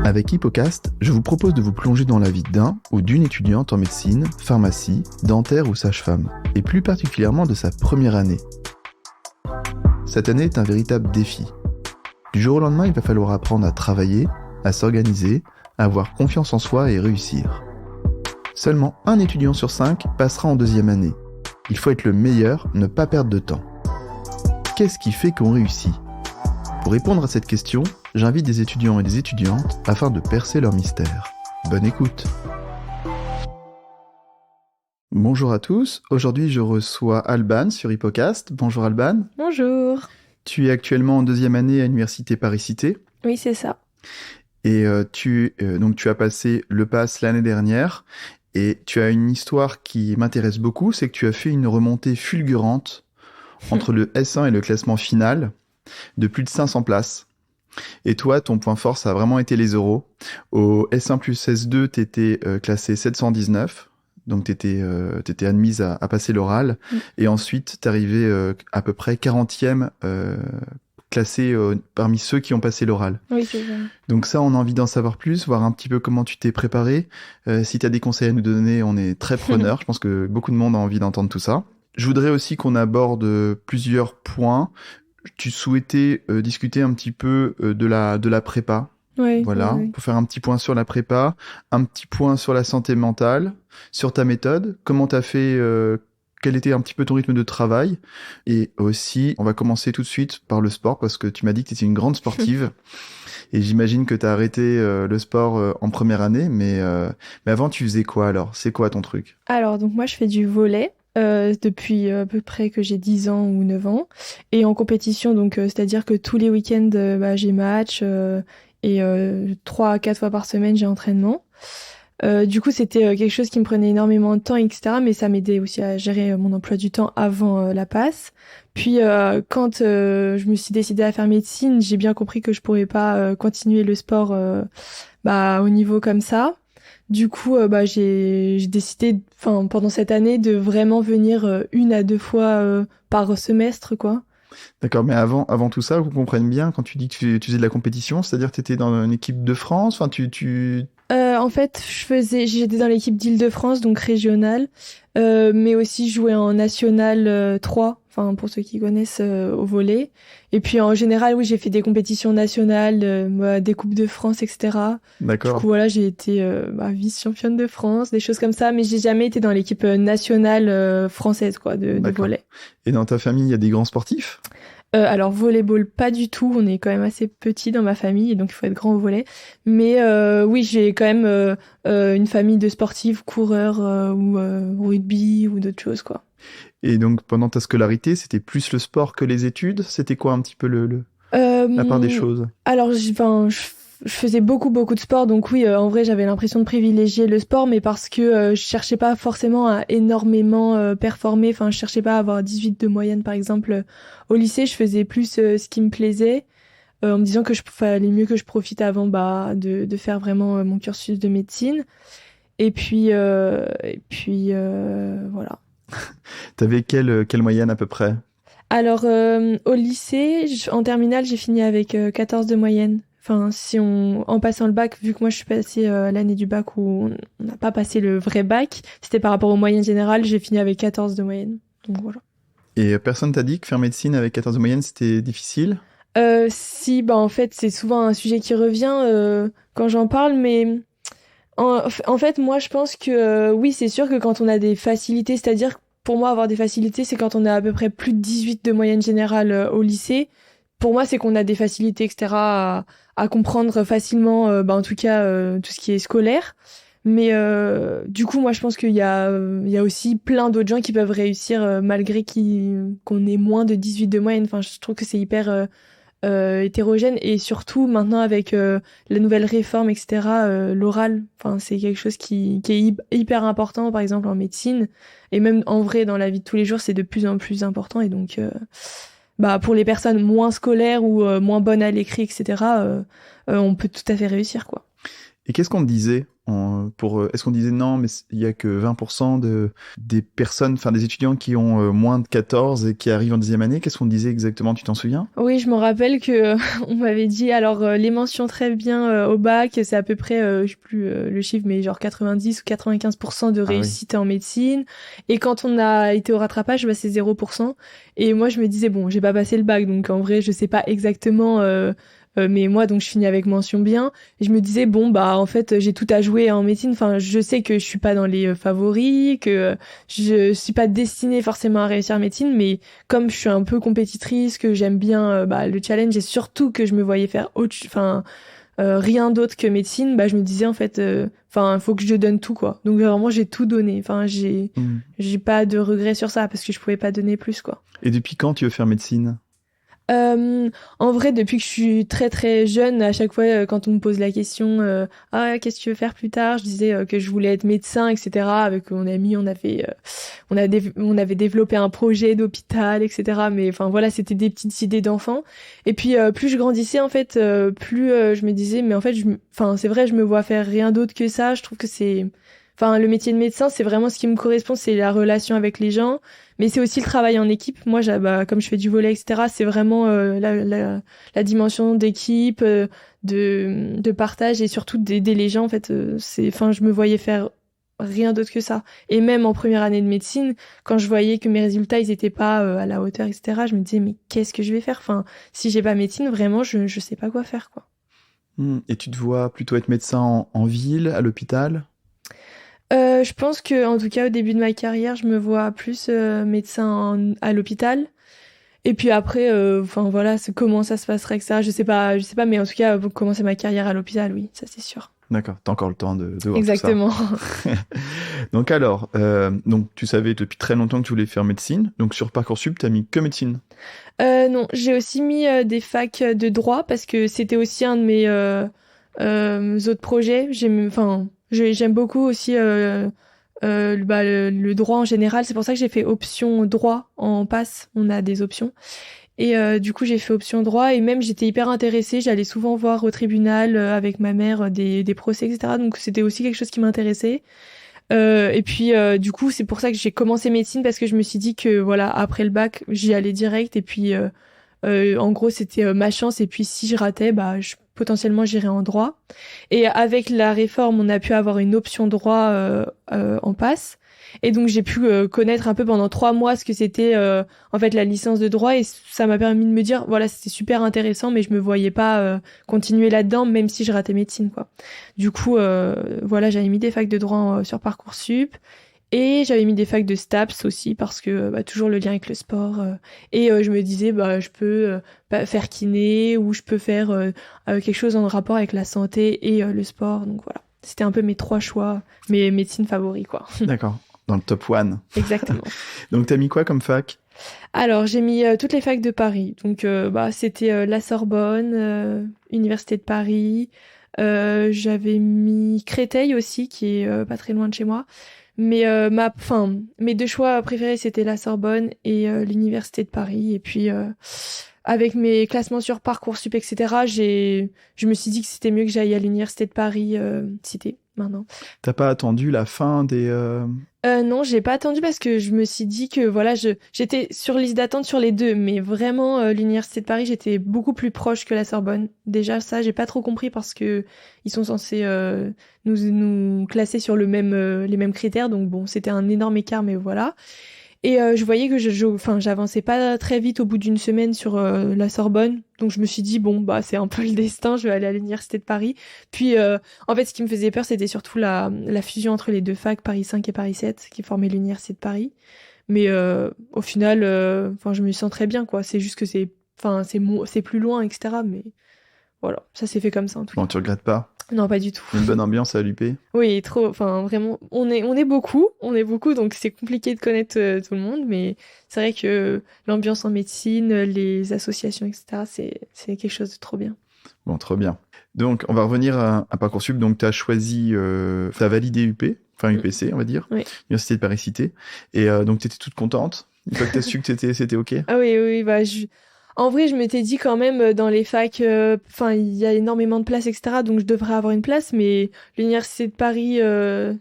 Avec Hippocast, je vous propose de vous plonger dans la vie d'un ou d'une étudiante en médecine, pharmacie, dentaire ou sage-femme, et plus particulièrement de sa première année. Cette année est un véritable défi. Du jour au lendemain, il va falloir apprendre à travailler, à s'organiser, à avoir confiance en soi et réussir. Seulement un étudiant sur 5 passera en deuxième année. Il faut être le meilleur, ne pas perdre de temps. Qu'est-ce qui fait qu'on réussit ? Pour répondre à cette question, j'invite des étudiants et des étudiantes afin de percer leur mystère. Bonne écoute. Bonjour à tous, aujourd'hui je reçois Alban sur Hippocast. Bonjour Alban. Bonjour. Tu es actuellement en deuxième année à l'université Paris-Cité. Oui, c'est ça. Et tu as passé le PASS l'année dernière. Et tu as une histoire qui m'intéresse beaucoup, c'est que tu as fait une remontée fulgurante entre le S1 et le classement final de plus de 500 places. Et toi, ton point fort, ça a vraiment été les euros. Au S1 plus S2, tu étais classé 719, donc tu étais admise à passer l'oral. Et ensuite, tu arrivé à peu près 40e classé parmi ceux qui ont passé l'oral. Oui, c'est ça. Donc ça, on a envie d'en savoir plus, voir un petit peu comment tu t'es préparé. Si tu as des conseils à nous donner, on est très preneurs. Je pense que beaucoup de monde a envie d'entendre tout ça. Je voudrais aussi qu'on aborde plusieurs points. Tu souhaitais discuter un petit peu de la prépa. Oui, voilà, oui. pour faire un petit point sur la prépa, un petit point sur la santé mentale, sur ta méthode, comment tu as fait... quel était un petit peu ton rythme de travail. Et aussi, on va commencer tout de suite par le sport, parce que tu m'as dit que tu étais une grande sportive. Et j'imagine que tu as arrêté le sport en première année. Mais avant, tu faisais quoi alors ? C'est quoi ton truc ? Alors, donc moi, je fais du volley depuis à peu près que j'ai 10 ans ou 9 ans. Et en compétition, donc c'est-à-dire que tous les week-ends, j'ai match et 3 à 4 fois par semaine, j'ai entraînement. Du coup, c'était quelque chose qui me prenait énormément de temps, etc. Mais ça m'aidait aussi à gérer mon emploi du temps avant la passe. Puis, quand je me suis décidée à faire médecine, j'ai bien compris que je pourrais pas continuer le sport au niveau comme ça. Du coup, j'ai décidé, pendant cette année, de vraiment venir 1 à 2 fois par semestre, quoi. D'accord, mais avant tout ça, vous comprenez bien, quand tu dis que tu faisais de la compétition, c'est-à-dire que tu étais dans une équipe de France, enfin, En fait, j'étais dans l'équipe d'Île-de-France, donc régionale, mais aussi jouais en National 3, pour ceux qui connaissent au volley. Et puis en général, oui, j'ai fait des compétitions nationales, des coupes de France, etc. D'accord. Du coup, voilà, j'ai été vice-championne de France, des choses comme ça, mais j'ai jamais été dans l'équipe nationale française, quoi, de volley. Et dans ta famille, il y a des grands sportifs ? Alors volleyball pas du tout, on est quand même assez petit dans ma famille, donc il faut être grand au volley. Mais oui, j'ai quand même une famille de sportifs, coureurs ou rugby ou d'autres choses, quoi. Et donc pendant ta scolarité, c'était plus le sport que les études ? C'était quoi un petit peu la part des choses ? Alors je faisais beaucoup de sport, donc oui, en vrai j'avais l'impression de privilégier le sport, mais parce que je cherchais pas forcément à énormément performer, je cherchais pas à avoir 18 de moyenne par exemple au lycée, je faisais plus ce qui me plaisait, en me disant que fallait mieux que je profite avant de faire vraiment mon cursus de médecine, et puis voilà. T'avais quelle moyenne à peu près ? Alors au lycée, en terminale, j'ai fini avec 14 de moyenne. En passant le bac, vu que moi je suis passée l'année du bac où on n'a pas passé le vrai bac, c'était par rapport aux moyennes générales, j'ai fini avec 14 de moyenne. Donc voilà. Et personne t'a dit que faire médecine avec 14 de moyenne, c'était difficile ? Si, en fait, c'est souvent un sujet qui revient quand j'en parle, mais en fait, moi je pense que oui, c'est sûr que quand on a des facilités, c'est-à-dire pour moi avoir des facilités, c'est quand on a à peu près plus de 18 de moyenne générale au lycée. Pour moi, c'est qu'on a des facilités, etc., à comprendre facilement, en tout cas, tout ce qui est scolaire. Mais du coup, moi, je pense qu'il y a aussi plein d'autres gens qui peuvent réussir malgré qu'on ait moins de 18 de moyenne. Je trouve que c'est hyper hétérogène. Et surtout, maintenant, avec la nouvelle réforme, etc., l'oral, c'est quelque chose qui est hyper important, par exemple, en médecine. Et même, en vrai, dans la vie de tous les jours, c'est de plus en plus important. Et donc... pour les personnes moins scolaires ou moins bonnes à l'écrit, etc., on peut tout à fait réussir, quoi. Et qu'est-ce qu'on te disait Est-ce qu'on disait non, mais il y a que 20% des personnes, enfin des étudiants qui ont moins de 14 et qui arrivent en 10e année? Qu'est-ce qu'on disait exactement? Tu t'en souviens? Oui, je me rappelle que on m'avait dit alors les mentions très bien au bac, c'est à peu près je sais plus le chiffre mais genre 90 ou 95% de Ah oui. réussite en médecine et quand on a été au rattrapage, bah, c'est 0%. Et moi je me disais bon, j'ai pas passé le bac donc en vrai, je sais pas exactement mais moi donc je finis avec mention bien et je me disais bon bah en fait j'ai tout à jouer en médecine, enfin je sais que je suis pas dans les favoris, que je suis pas destinée forcément à réussir en médecine, mais comme je suis un peu compétitrice, que j'aime bien bah, le challenge et surtout que je me voyais faire rien d'autre que médecine, bah je me disais en fait enfin faut que je donne tout quoi. Donc vraiment j'ai tout donné. Enfin j'ai pas de regrets sur ça parce que je pouvais pas donner plus quoi. Et depuis quand tu veux faire médecine? En vrai, depuis que je suis très très jeune, à chaque fois quand on me pose la question ah qu'est-ce que tu veux faire plus tard, je disais que je voulais être médecin, etc. Avec mon ami, on avait développé un projet d'hôpital, etc. Mais enfin voilà, c'était des petites idées d'enfant. Et puis plus je grandissais en fait, plus je me disais mais en fait, enfin c'est vrai, je me vois faire rien d'autre que ça. Je trouve que enfin le métier de médecin, c'est vraiment ce qui me correspond, c'est la relation avec les gens. Mais c'est aussi le travail en équipe. Moi, bah, comme je fais du volley, etc., c'est vraiment la dimension d'équipe, de partage et surtout d'aider les gens. En fait, enfin, je me voyais faire rien d'autre que ça. Et même en première année de médecine, quand je voyais que mes résultats, ils étaient pas à la hauteur, etc., je me disais, mais qu'est-ce que je vais faire? Enfin, si j'ai pas médecine, vraiment, je sais pas quoi faire, quoi. Et tu te vois plutôt être médecin en ville, à l'hôpital? Je pense que, en tout cas, au début de ma carrière, je me vois plus médecin à l'hôpital. Et puis après, enfin voilà, comment ça se passerait que ça, je sais pas, mais en tout cas, pour commencer ma carrière à l'hôpital, oui, ça c'est sûr. D'accord, t'as encore le temps de voir tout ça. Exactement. Donc alors, donc tu savais depuis très longtemps que tu voulais faire médecine. Donc sur Parcoursup, t'as mis que médecine. Non, j'ai aussi mis des facs de droit parce que c'était aussi un de mes autres projets. J'aime beaucoup aussi bah, le droit en général. C'est pour ça que j'ai fait option droit en passe. On a des options. Et du coup, j'ai fait option droit et même j'étais hyper intéressée. J'allais souvent voir au tribunal avec ma mère des procès, etc. Donc c'était aussi quelque chose qui m'intéressait. Et puis du coup, c'est pour ça que j'ai commencé médecine parce que je me suis dit que voilà, après le bac, j'y allais direct et puis en gros, c'était ma chance et puis si je ratais, bah potentiellement j'irais en droit. Et avec la réforme, on a pu avoir une option droit en passe. Et donc j'ai pu connaître un peu pendant 3 mois ce que c'était en fait la licence de droit et ça m'a permis de me dire voilà c'était super intéressant mais je me voyais pas continuer là-dedans même si je ratais médecine quoi. Du coup voilà j'avais mis des facs de droit sur Parcoursup et j'avais mis des facs de STAPS aussi parce que bah, toujours le lien avec le sport et je me disais bah je peux faire kiné ou je peux faire quelque chose en rapport avec la santé et le sport donc voilà. C'était un peu mes 3 choix, mes médecines favoris, quoi. D'accord, dans le top one. Exactement. Donc t'as mis quoi comme fac? Alors, j'ai mis toutes les facs de Paris. Donc, bah, c'était la Sorbonne, Université de Paris. J'avais mis Créteil aussi, qui est pas très loin de chez moi. Mais mes 2 choix préférés, c'était la Sorbonne et l'Université de Paris. Et puis, avec mes classements sur Parcoursup, etc., je me suis dit que c'était mieux que j'aille à l'Université de Paris, Cité, maintenant. T'as pas attendu la fin des... Non, j'ai pas attendu parce que je me suis dit que voilà, j'étais sur liste d'attente sur les deux, mais vraiment l'université de Paris, j'étais beaucoup plus proche que la Sorbonne. Déjà ça, j'ai pas trop compris parce que ils sont censés nous classer sur les mêmes critères, donc bon, c'était un énorme écart, mais voilà. Et je voyais que j'avançais pas très vite au bout d'une semaine sur la Sorbonne. Donc je me suis dit, bon, bah c'est un peu le destin, je vais aller à l'Université de Paris. Puis en fait, ce qui me faisait peur, c'était surtout la fusion entre les deux facs, Paris 5 et Paris 7, qui formaient l'Université de Paris. Mais au final, je me sens très bien, quoi. C'est juste que c'est plus loin, etc. Mais voilà, ça s'est fait comme ça en tout cas. Bon, tu regrettes pas? Non, pas du tout. Une bonne ambiance à l'UP? Oui, trop, enfin vraiment, on est beaucoup, donc c'est compliqué de connaître tout le monde, mais c'est vrai que l'ambiance en médecine, les associations, etc., c'est quelque chose de trop bien. Bon, trop bien. Donc, on va revenir à Parcoursup. Donc, t'as choisi, t'as validé UP, enfin UPC, on va dire, oui. Université de Paris-Cité, et donc t'étais toute contente une fois que t'as su que c'était OK? Ah oui, bah En vrai, je m'étais dit quand même dans les facs, enfin, il y a énormément de places, etc. Donc je devrais avoir une place, mais l'université de Paris,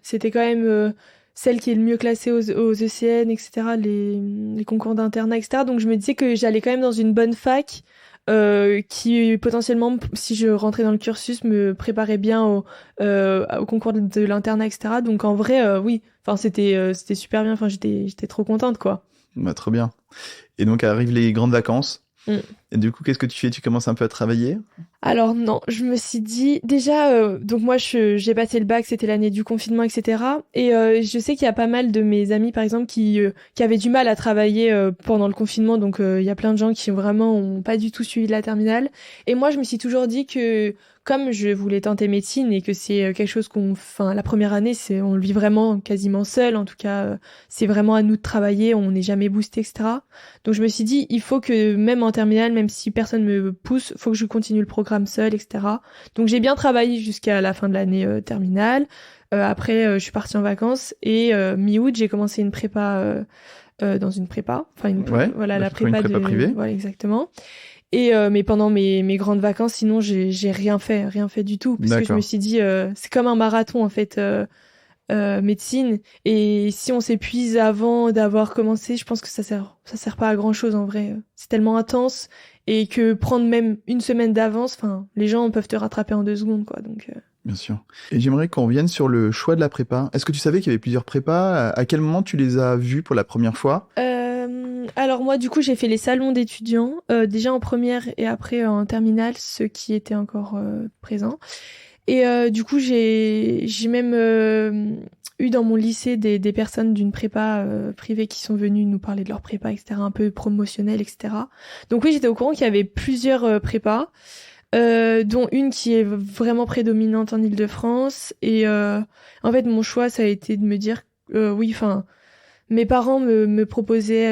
c'était quand même celle qui est le mieux classée aux ECN, etc. Les concours d'internat, etc. Donc je me disais que j'allais quand même dans une bonne fac. Qui potentiellement, si je rentrais dans le cursus, me préparait bien au concours de l'internat, etc. Donc en vrai, oui, enfin c'était super bien. Enfin j'étais trop contente quoi. Bah, trop bien. Et donc arrivent les grandes vacances. Mm. Et du coup, qu'est-ce que tu fais? Tu commences un peu à travailler? Alors non, je me suis dit déjà, donc moi j'ai passé le bac, c'était l'année du confinement, etc. Et je sais qu'il y a pas mal de mes amis, par exemple, qui avaient du mal à travailler pendant le confinement. Donc il y a plein de gens qui vraiment ont pas du tout suivi de la terminale. Et moi je me suis toujours dit que comme je voulais tenter médecine et que c'est quelque chose enfin la première année, on le vit vraiment quasiment seul. En tout cas, c'est vraiment à nous de travailler, on n'est jamais boosté, etc. Donc je me suis dit, il faut que même en terminale, même si personne me pousse, faut que je continue le programme seul, etc. Donc j'ai bien travaillé jusqu'à la fin de l'année terminale. Après, je suis partie en vacances et mi-août, j'ai commencé une prépa dans une prépa. Enfin, Ouais, voilà, bah, la c'est quoi, une prépa prépa privée? Voilà, exactement. Et mais pendant mes grandes vacances, sinon j'ai rien fait du tout, parce que je me D'accord. suis dit, c'est comme un marathon en fait. Médecine, et si on s'épuise avant d'avoir commencé, je pense que ça sert pas à grand chose en vrai. C'est tellement intense et que prendre même une semaine d'avance, enfin les gens peuvent te rattraper en 2 secondes quoi. Donc Bien sûr. Et j'aimerais qu'on revienne sur le choix de la prépa. Est-ce que tu savais qu'il y avait plusieurs prépas? À quel moment tu les as vus pour la première fois? alors moi du coup j'ai fait les salons d'étudiants déjà en première et après en terminale, ceux qui étaient encore présents. Et du coup, j'ai même eu dans mon lycée des personnes d'une prépa privée qui sont venues nous parler de leur prépa, etc., un peu promotionnelle, etc. Donc oui, j'étais au courant qu'il y avait plusieurs prépas, dont une qui est vraiment prédominante en Île-de-France. Et en fait, mon choix, ça a été de me dire, oui, enfin, mes parents me proposaient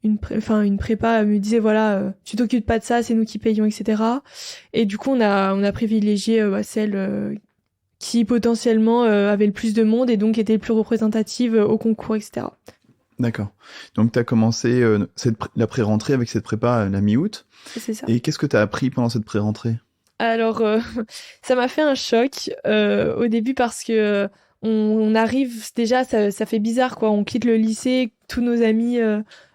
une prépa, me disaient voilà, tu t'occupes pas de ça, c'est nous qui payons, etc. Et du coup, on a privilégié celle qui potentiellement avait le plus de monde et donc était plus représentative au concours, etc. D'accord. Donc tu as commencé la pré-rentrée avec cette prépa la mi-août. C'est ça. Et qu'est-ce que tu as appris pendant cette pré-rentrée? Alors, ça m'a fait un choc au début parce que on arrive déjà, ça fait bizarre quoi. On quitte le lycée, tous nos amis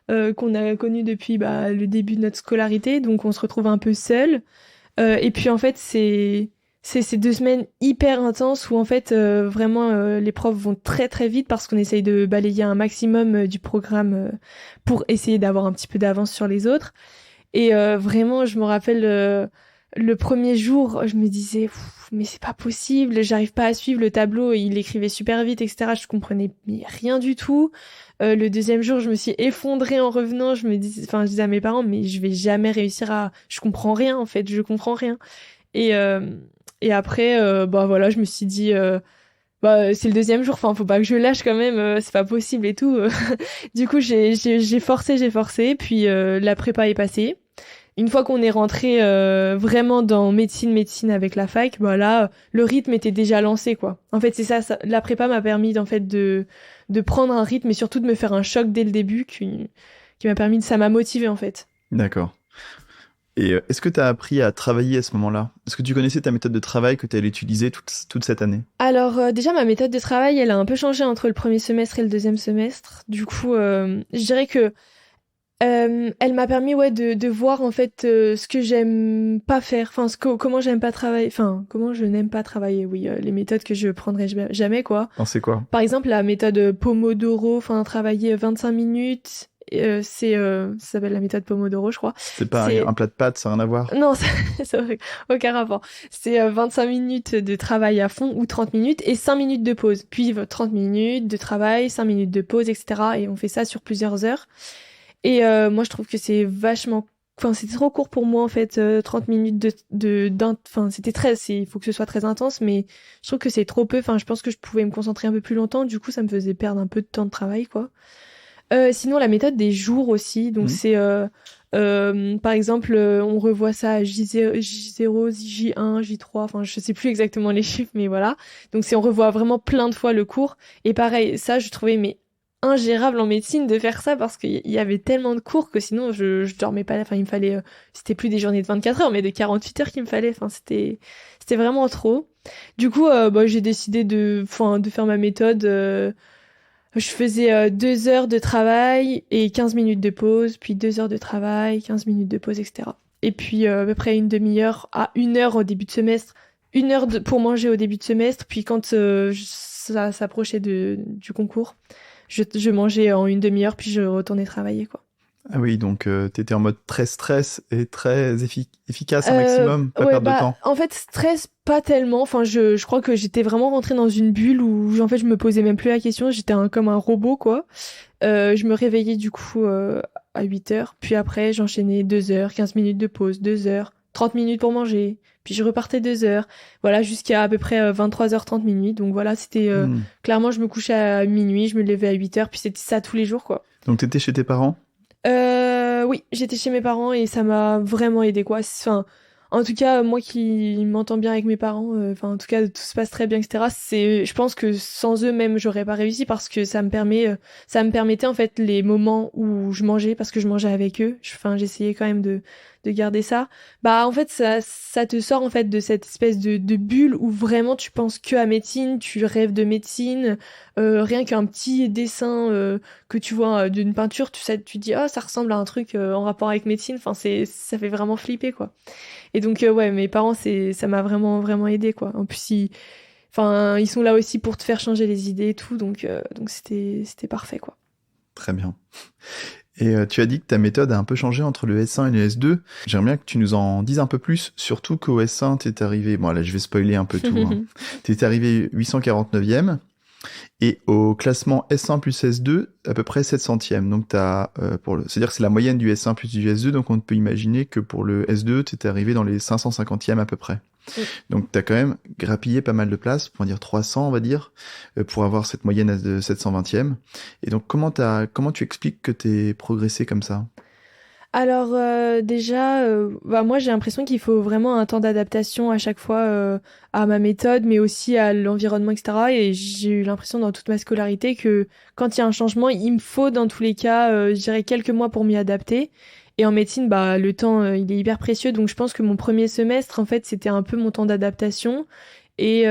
qu'on a connus depuis le début de notre scolarité, donc on se retrouve un peu seul. Et puis en fait, c'est ces 2 semaines hyper intenses où en fait vraiment les profs vont très très vite parce qu'on essaye de balayer un maximum du programme pour essayer d'avoir un petit peu d'avance sur les autres. Et vraiment, je me rappelle le premier jour, je me disais, mais c'est pas possible, j'arrive pas à suivre le tableau, il écrivait super vite, etc. Je comprenais mais rien du tout. Le deuxième jour, je me suis effondrée en revenant. Je disais à mes parents, mais je vais jamais réussir je comprends rien en fait, je comprends rien. Et et après, voilà, je me suis dit, c'est le deuxième jour, enfin, faut pas que je lâche quand même, c'est pas possible et tout. Du coup, j'ai forcé, puis la prépa est passée. Une fois qu'on est rentré vraiment dans médecine avec la fac, là, le rythme était déjà lancé, quoi. En fait, c'est la prépa m'a permis, en fait, de prendre un rythme et surtout de me faire un choc dès le début qui m'a permis ça m'a motivé, en fait. D'accord. Et est-ce que tu as appris à travailler à ce moment-là? Est-ce que tu connaissais ta méthode de travail que tu allais utiliser toute cette année? Alors déjà ma méthode de travail elle a un peu changé entre le premier semestre et le deuxième semestre. Du coup je dirais que elle m'a permis de voir en fait ce que j'aime pas faire, enfin comment j'aime pas travailler, enfin comment je n'aime pas travailler, oui, les méthodes que je prendrai jamais quoi. Non, c'est quoi? Par exemple la méthode Pomodoro, enfin travailler 25 minutes. Ça s'appelle la méthode Pomodoro, je crois. C'est pas un plat de pâtes, ça n'a rien à voir. Non, ça n'a aucun rapport. C'est 25 minutes de travail à fond ou 30 minutes et 5 minutes de pause. Puis 30 minutes de travail, 5 minutes de pause, etc. Et on fait ça sur plusieurs heures. Et moi, je trouve que c'est vachement... Enfin, c'était trop court pour moi, en fait, 30 minutes Enfin, il faut que ce soit très intense, mais je trouve que c'est trop peu. Enfin, je pense que je pouvais me concentrer un peu plus longtemps. Du coup, ça me faisait perdre un peu de temps de travail, quoi. Sinon, la méthode des jours aussi. Donc, c'est... par exemple, on revoit ça à J0, J1, J3, enfin je sais plus exactement les chiffres, mais voilà. Donc on revoit vraiment plein de fois le cours. Et pareil, ça je trouvais mais ingérable en médecine de faire ça parce qu'il y avait tellement de cours que sinon je dormais pas. Enfin, il me fallait, c'était plus des journées de 24 heures, mais de 48 heures qu'il me fallait. Enfin, c'était vraiment trop. Du coup, j'ai décidé de faire ma méthode. Je faisais 2 heures de travail et 15 minutes de pause, puis 2 heures de travail, 15 minutes de pause, etc. Et puis à peu près une demi-heure à 1 heure au début de semestre, 1 heure pour manger au début de semestre, puis quand ça s'approchait du concours, je mangeais en une demi-heure, puis je retournais travailler, quoi. Ah oui, donc t'étais en mode très stress et très efficace un maximum, pas Ouais, perdre de temps. en fait, stress, pas tellement. Enfin, je crois que j'étais vraiment rentrée dans une bulle où, en fait, je me posais même plus la question. J'étais comme un robot, quoi. Je me réveillais, du coup, à 8 heures. Puis après, j'enchaînais 2 heures, 15 minutes de pause, 2 heures, 30 minutes pour manger. Puis je repartais 2 heures. Voilà, jusqu'à à peu près 23h30 minuit. Donc voilà, c'était clairement, je me couchais à minuit, je me levais à 8 heures. Puis c'était ça tous les jours, quoi. Donc t'étais chez tes parents? Oui, j'étais chez mes parents et ça m'a vraiment aidé, quoi. Enfin, en tout cas, moi qui m'entends bien avec mes parents, en tout cas, tout se passe très bien, etc. Je pense que sans eux même, j'aurais pas réussi parce que ça me permettait en fait les moments où je mangeais parce que je mangeais avec eux. J'essayais quand même de garder ça. Bah, en fait, ça te sort en fait de cette espèce de bulle où vraiment tu penses que à médecine, tu rêves de médecine. Rien qu'un petit dessin que tu vois d'une peinture, tu sais, tu dis ah ça ressemble à un truc en rapport avec médecine. Enfin ça fait vraiment flipper, quoi. Et donc ouais, mes parents ça m'a vraiment vraiment aidé, quoi. En plus ils sont là aussi pour te faire changer les idées et tout, donc c'était parfait, quoi. Très bien. Et tu as dit que ta méthode a un peu changé entre le S1 et le S2. J'aimerais bien que tu nous en dises un peu plus, surtout qu'au S1, t'es arrivé... Bon, là, je vais spoiler un peu tout. Hein. T'es arrivé 849e, et au classement S1 plus S2, à peu près 700e. Donc, c'est-à-dire que c'est la moyenne du S1 plus du S2, donc on peut imaginer que pour le S2, t'étais arrivé dans les 550e à peu près. Donc, t'as quand même grappillé pas mal de places, pour dire 300, on va dire, pour avoir cette moyenne de 720e. Et donc, comment tu expliques que t'es progressé comme ça? Alors déjà, moi j'ai l'impression qu'il faut vraiment un temps d'adaptation à chaque fois à ma méthode, mais aussi à l'environnement, etc. Et j'ai eu l'impression dans toute ma scolarité que quand il y a un changement, il me faut dans tous les cas, je dirais quelques mois pour m'y adapter. Et en médecine, bah le temps, il est hyper précieux, donc je pense que mon premier semestre, en fait, c'était un peu mon temps d'adaptation. Et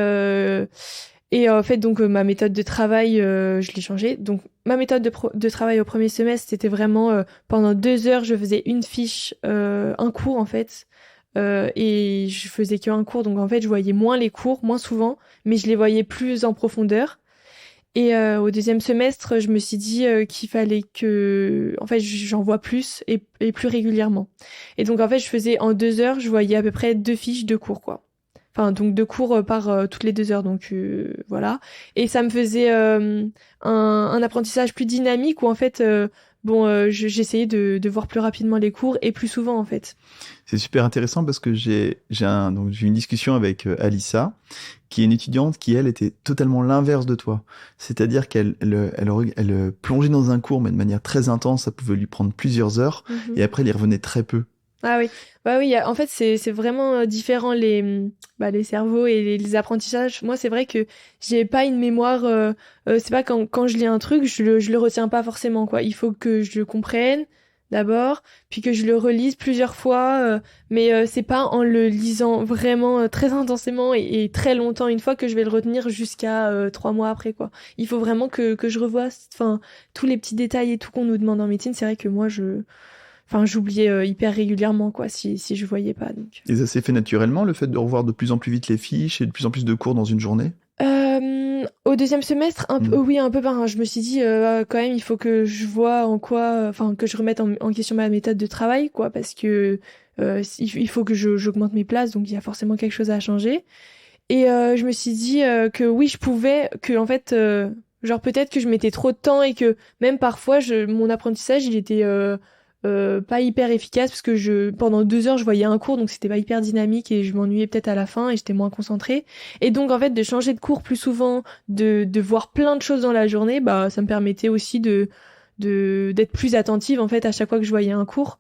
en fait, donc, ma méthode de travail, je l'ai changée. Donc, ma méthode de travail au premier semestre, c'était vraiment pendant 2 heures, je faisais une fiche, un cours, en fait. Et je faisais qu'un cours. Donc, en fait, je voyais moins les cours, moins souvent, mais je les voyais plus en profondeur. Et au deuxième semestre, je me suis dit qu'il fallait que, en fait, j'en vois plus et plus régulièrement. Et donc, en fait, je faisais en 2 heures, je voyais à peu près 2 fiches de cours, quoi. Enfin, donc 2 cours par toutes les 2 heures, donc voilà. Et ça me faisait un apprentissage plus dynamique où en fait, j'essayais de voir plus rapidement les cours et plus souvent en fait. C'est super intéressant parce que j'ai eu une discussion avec Alissa, qui est une étudiante qui, elle, était totalement l'inverse de toi. C'est-à-dire qu'elle plongeait dans un cours, mais de manière très intense, ça pouvait lui prendre plusieurs heures, et après, elle y revenait très peu. Ah oui, bah oui, en fait c'est vraiment différent les cerveaux et les apprentissages. Moi c'est vrai que j'ai pas une mémoire, c'est pas quand je lis un truc je le retiens pas forcément, quoi. Il faut que je le comprenne d'abord, puis que je le relise plusieurs fois, mais c'est pas en le lisant vraiment très intensément et très longtemps une fois que je vais le retenir jusqu'à 3 mois après, quoi. Il faut vraiment que je revoie tous les petits détails et tout qu'on nous demande en médecine. C'est vrai que moi j'oubliais hyper régulièrement, quoi, si je voyais pas. Donc. Et ça s'est fait naturellement, le fait de revoir de plus en plus vite les fiches et de plus en plus de cours dans une journée? Au deuxième semestre, oui, un peu par. Je me suis dit, quand même, il faut que je vois que je remette en question ma méthode de travail, quoi, parce que il faut que j'augmente mes places, donc il y a forcément quelque chose à changer. Et je me suis dit que oui, je pouvais, que en fait, genre peut-être que je mettais trop de temps et que même parfois, mon apprentissage, il était pas hyper efficace parce que pendant 2 heures je voyais un cours, donc c'était pas hyper dynamique et je m'ennuyais peut-être à la fin et j'étais moins concentrée. Et donc en fait de changer de cours plus souvent, de voir plein de choses dans la journée, bah ça me permettait aussi d'être plus attentive en fait à chaque fois que je voyais un cours.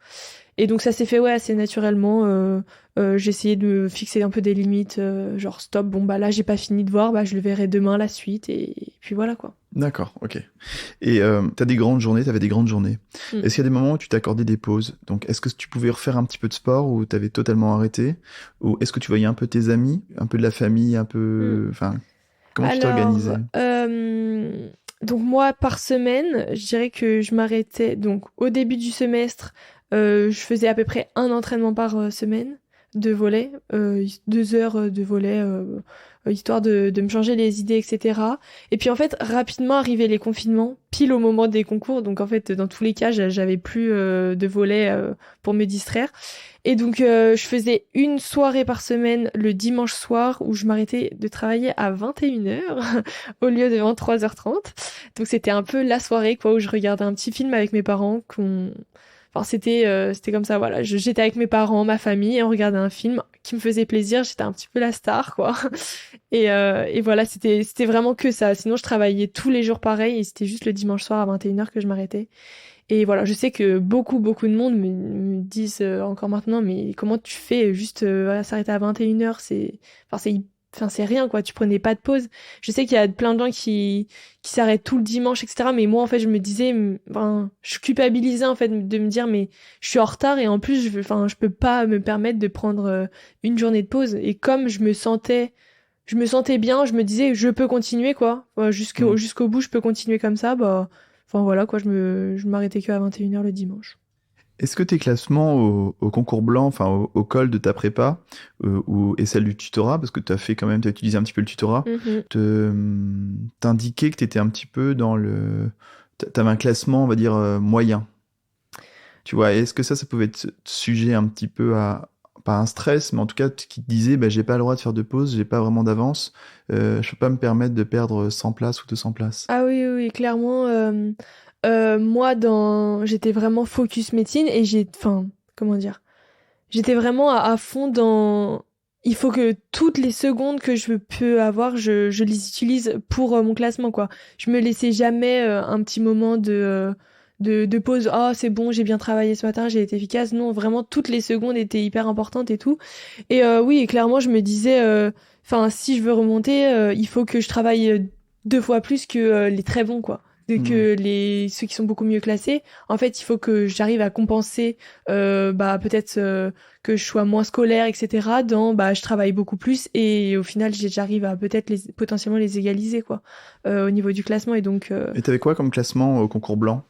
Et donc ça s'est fait assez naturellement. J'ai essayé de me fixer un peu des limites, genre stop, bon bah là j'ai pas fini de voir, bah je le verrai demain la suite et puis voilà quoi. D'accord, ok. Et t'avais des grandes journées. Mm. Est-ce qu'il y a des moments où tu t'accordais des pauses? Donc est-ce que tu pouvais refaire un petit peu de sport ou t'avais totalement arrêté? Ou est-ce que tu voyais un peu tes amis, un peu de la famille, un Mm. peu... Enfin, comment tu Alors, t'organisais? donc moi par semaine, je dirais que je m'arrêtais. Donc au début du semestre, je faisais à peu près un entraînement par semaine de volley, 2 heures de volley, histoire de me changer les idées, etc. Et puis en fait, rapidement arrivaient les confinements, pile au moment des concours. Donc en fait, dans tous les cas, j'avais plus de volley pour me distraire. Et donc, je faisais une soirée par semaine le dimanche soir où je m'arrêtais de travailler à 21h au lieu de 23h30. Donc, c'était un peu la soirée, quoi, où je regardais un petit film avec mes parents. Enfin, c'était comme ça, voilà. J'étais avec mes parents, ma famille, et on regardait un film qui me faisait plaisir. J'étais un petit peu la star, quoi. Et voilà, c'était vraiment que ça. Sinon, je travaillais tous les jours pareil et c'était juste le dimanche soir à 21h que je m'arrêtais. Et voilà, je sais que beaucoup de monde me disent encore maintenant, mais comment tu fais juste à s'arrêter à 21h, c'est rien quoi, tu prenais pas de pause. Je sais qu'il y a plein de gens qui s'arrêtent tout le dimanche, etc. Mais moi, en fait, je me disais, je culpabilisais en fait de me dire, mais je suis en retard et en plus, je peux pas me permettre de prendre une journée de pause. Et comme je me sentais bien, je me disais, je peux continuer quoi. Voilà, jusqu'au bout, je peux continuer comme ça, bah. Enfin voilà quoi, je m'arrêtais que à 21h le dimanche. Est-ce que tes classements au concours blanc, enfin au col de ta prépa, et celle du tutorat, parce que tu as fait quand même, tu as utilisé un petit peu le tutorat, Mhm. t'indiquait que tu étais un petit peu dans le... T'avais un classement, on va dire, moyen. Tu vois, est-ce que ça pouvait être sujet un petit peu à, pas un stress, mais en tout cas qui te disait, bah, j'ai pas le droit de faire de pause, j'ai pas vraiment d'avance, je peux pas me permettre de perdre 100 places ou 200 places. Ah oui, oui, oui, clairement, moi j'étais vraiment focus médecine et comment dire, j'étais vraiment à fond dans, il faut que toutes les secondes que je peux avoir, je les utilise pour mon classement quoi. Je me laissais jamais un petit moment de pause. Ah, c'est bon, j'ai bien travaillé ce matin, j'ai été efficace. Non, vraiment toutes les secondes étaient hyper importantes et tout. Et oui, et clairement, je me disais, si je veux remonter, il faut que je travaille 2 fois plus que les très bons, quoi. Hmm. Que ceux qui sont beaucoup mieux classés. En fait, il faut que j'arrive à compenser, peut-être que je sois moins scolaire, etc. Je travaille beaucoup plus et au final, j'arrive à peut-être potentiellement les égaliser, quoi, au niveau du classement. Et donc, Et t'avais quoi comme classement au concours blanc?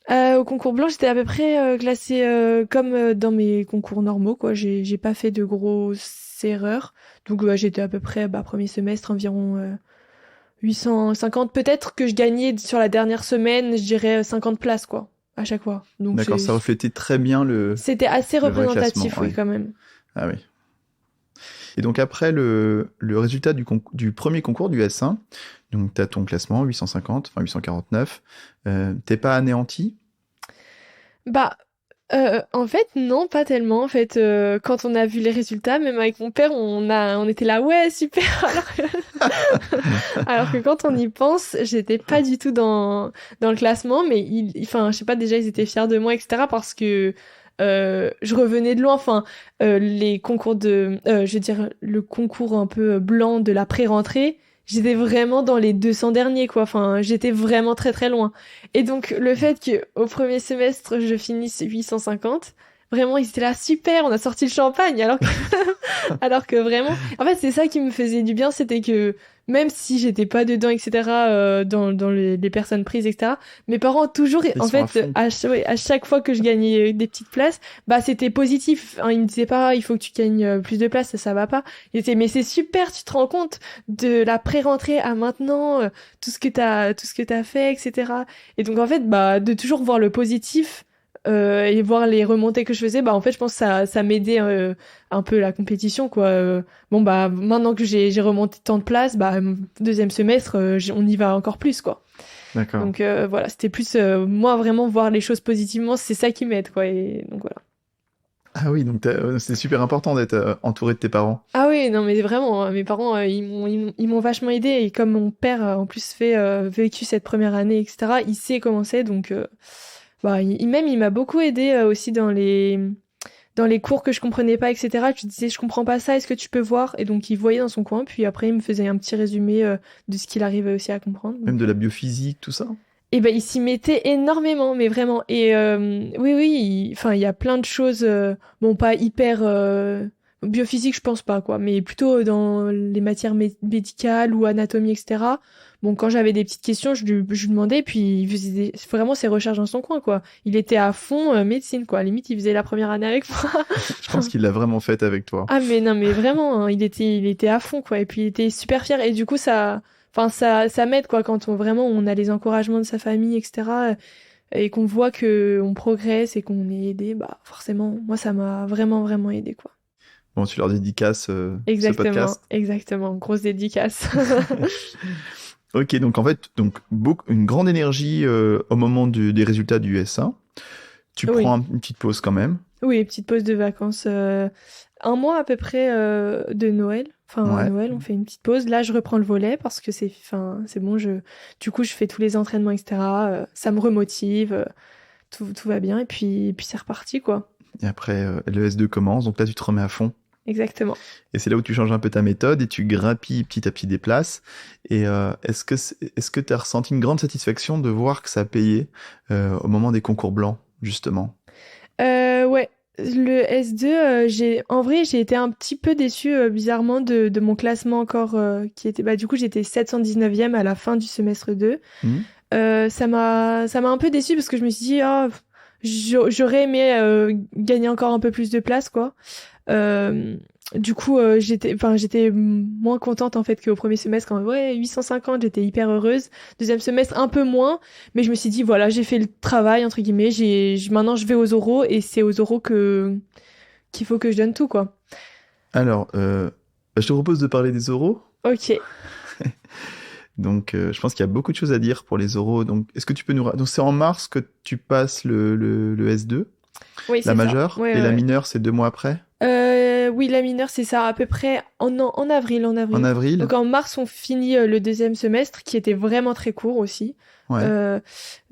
au concours blanc, j'étais à peu près classée comme dans mes concours normaux, quoi. J'ai pas fait de grosses erreurs. Donc, j'étais à peu près, premier semestre, environ 850. Peut-être que je gagnais sur la dernière semaine, je dirais 50 places, quoi, à chaque fois. Donc, D'accord, ça reflétait très bien c'était assez le vrai classement, représentatif, oui, ouais. quand même. Ah oui. Et donc après le résultat du premier concours du S1, donc tu as ton classement 850, enfin 849, t'es pas anéanti? Bah, en fait, non, pas tellement. En fait, quand on a vu les résultats, même avec mon père, on était là, ouais, super. Alors que quand on y pense, j'étais pas du tout dans le classement, mais je sais pas, déjà, ils étaient fiers de moi, etc. parce que je revenais de loin. Les concours je veux dire, le concours un peu blanc de la pré-rentrée, j'étais vraiment dans les 200 derniers, quoi. Enfin, j'étais vraiment très très loin. Et donc, le fait que au premier semestre, je finisse 850, vraiment, ils étaient là, super, on a sorti le champagne, alors que vraiment, en fait, c'est ça qui me faisait du bien, c'était que même si j'étais pas dedans, etc., dans les personnes prises, etc., mes parents toujours, Ils en sont à fait, fond. à chaque fois que je gagnais des petites places, bah c'était positif. Hein, ils me disaient pas, il faut que tu gagnes plus de places, ça va pas. Ils disaient, mais c'est super, tu te rends compte de la pré-rentrée à maintenant, tout ce que t'as fait, etc. Et donc en fait, de toujours voir le positif. Et voir les remontées que je faisais, en fait, je pense que ça m'aidait un peu la compétition, quoi. Maintenant que j'ai remonté tant de places, deuxième semestre, on y va encore plus, quoi. D'accord. Donc voilà, c'était plus moi vraiment voir les choses positivement, c'est ça qui m'aide, quoi. Et donc voilà. Ah oui, donc c'est super important d'être entouré de tes parents. Ah oui, non mais vraiment, mes parents, ils m'ont vachement aidé et comme mon père en plus vécu cette première année, etc. Il sait comment c'est, donc même il m'a beaucoup aidé aussi dans les dans les cours que je comprenais pas, etc. Je disais, je comprends pas ça, est-ce que tu peux voir? Et donc, il voyait dans son coin, puis après, il me faisait un petit résumé de ce qu'il arrivait aussi à comprendre. Même Donc, de la biophysique, tout ça? et ben, il s'y mettait énormément, mais vraiment. Et oui, enfin, il y a plein de choses, bon, pas hyper biophysique, je pense pas, quoi, mais plutôt dans les matières médicales ou anatomie, etc. Bon, quand j'avais des petites questions, je lui demandais, puis il faisait vraiment ses recherches dans son coin, quoi. Il était à fond médecine, quoi. Limite, il faisait la première année avec moi. Je pense qu'il l'a vraiment faite avec toi. Ah, mais non, mais vraiment, hein, il était à fond, quoi. Et puis, il était super fier. Et du coup, enfin, ça m'aide, quoi, quand vraiment on a les encouragements de sa famille, etc. Et qu'on voit que on progresse et qu'on est aidé, bah, forcément, moi, ça m'a vraiment, vraiment aidé, quoi. Bon, tu leur dédicaces ce Exactement, podcast. exactement. Grosse dédicace. Ok, donc en fait, une grande énergie au moment des résultats du SA. Tu Oui. prends une petite pause quand même. Oui, petite pause de vacances. Un mois à peu près de Noël. Enfin, à Ouais. Noël, on fait une petite pause. Là, je reprends le volley parce que c'est bon. Du coup, je fais tous les entraînements, etc. Ça me remotive. Tout va bien. Et puis c'est reparti, quoi. Et après, le S2 commence, donc là, tu te remets à fond. Exactement. Et c'est là où tu changes un peu ta méthode et tu grappilles petit à petit des places. Et est-ce que tu as ressenti une grande satisfaction de voir que ça a payé au moment des concours blancs, justement? Ouais. Le S2, en vrai, j'ai été un petit peu déçue, bizarrement, de mon classement encore, qui était, bah, du coup, j'étais 719e à la fin du semestre 2. Mhm. Ça m'a un peu déçue parce que je me suis dit, oh, j'aurais aimé gagner encore un peu plus de place, quoi. Du coup, j'étais moins contente en fait qu'au premier semestre. Quand ouais, 850, j'étais hyper heureuse. Deuxième semestre, un peu moins, mais je me suis dit voilà, j'ai fait le travail entre guillemets. Maintenant, je vais aux oraux et c'est aux oraux qu'il faut que je donne tout, quoi. Alors, je te propose de parler des oraux. Ok. Donc, je pense qu'il y a beaucoup de choses à dire pour les oraux. Donc, est-ce que tu peux donc c'est en mars que tu passes le S2, Oui, la c'est ça. majeure, Ouais, et ouais, la ouais. mineure, c'est 2 mois après, Oui, la mineure, c'est ça, à peu près en avril, en en avril. avril. Donc en mars, on finit le deuxième semestre, qui était vraiment très court aussi. Ouais.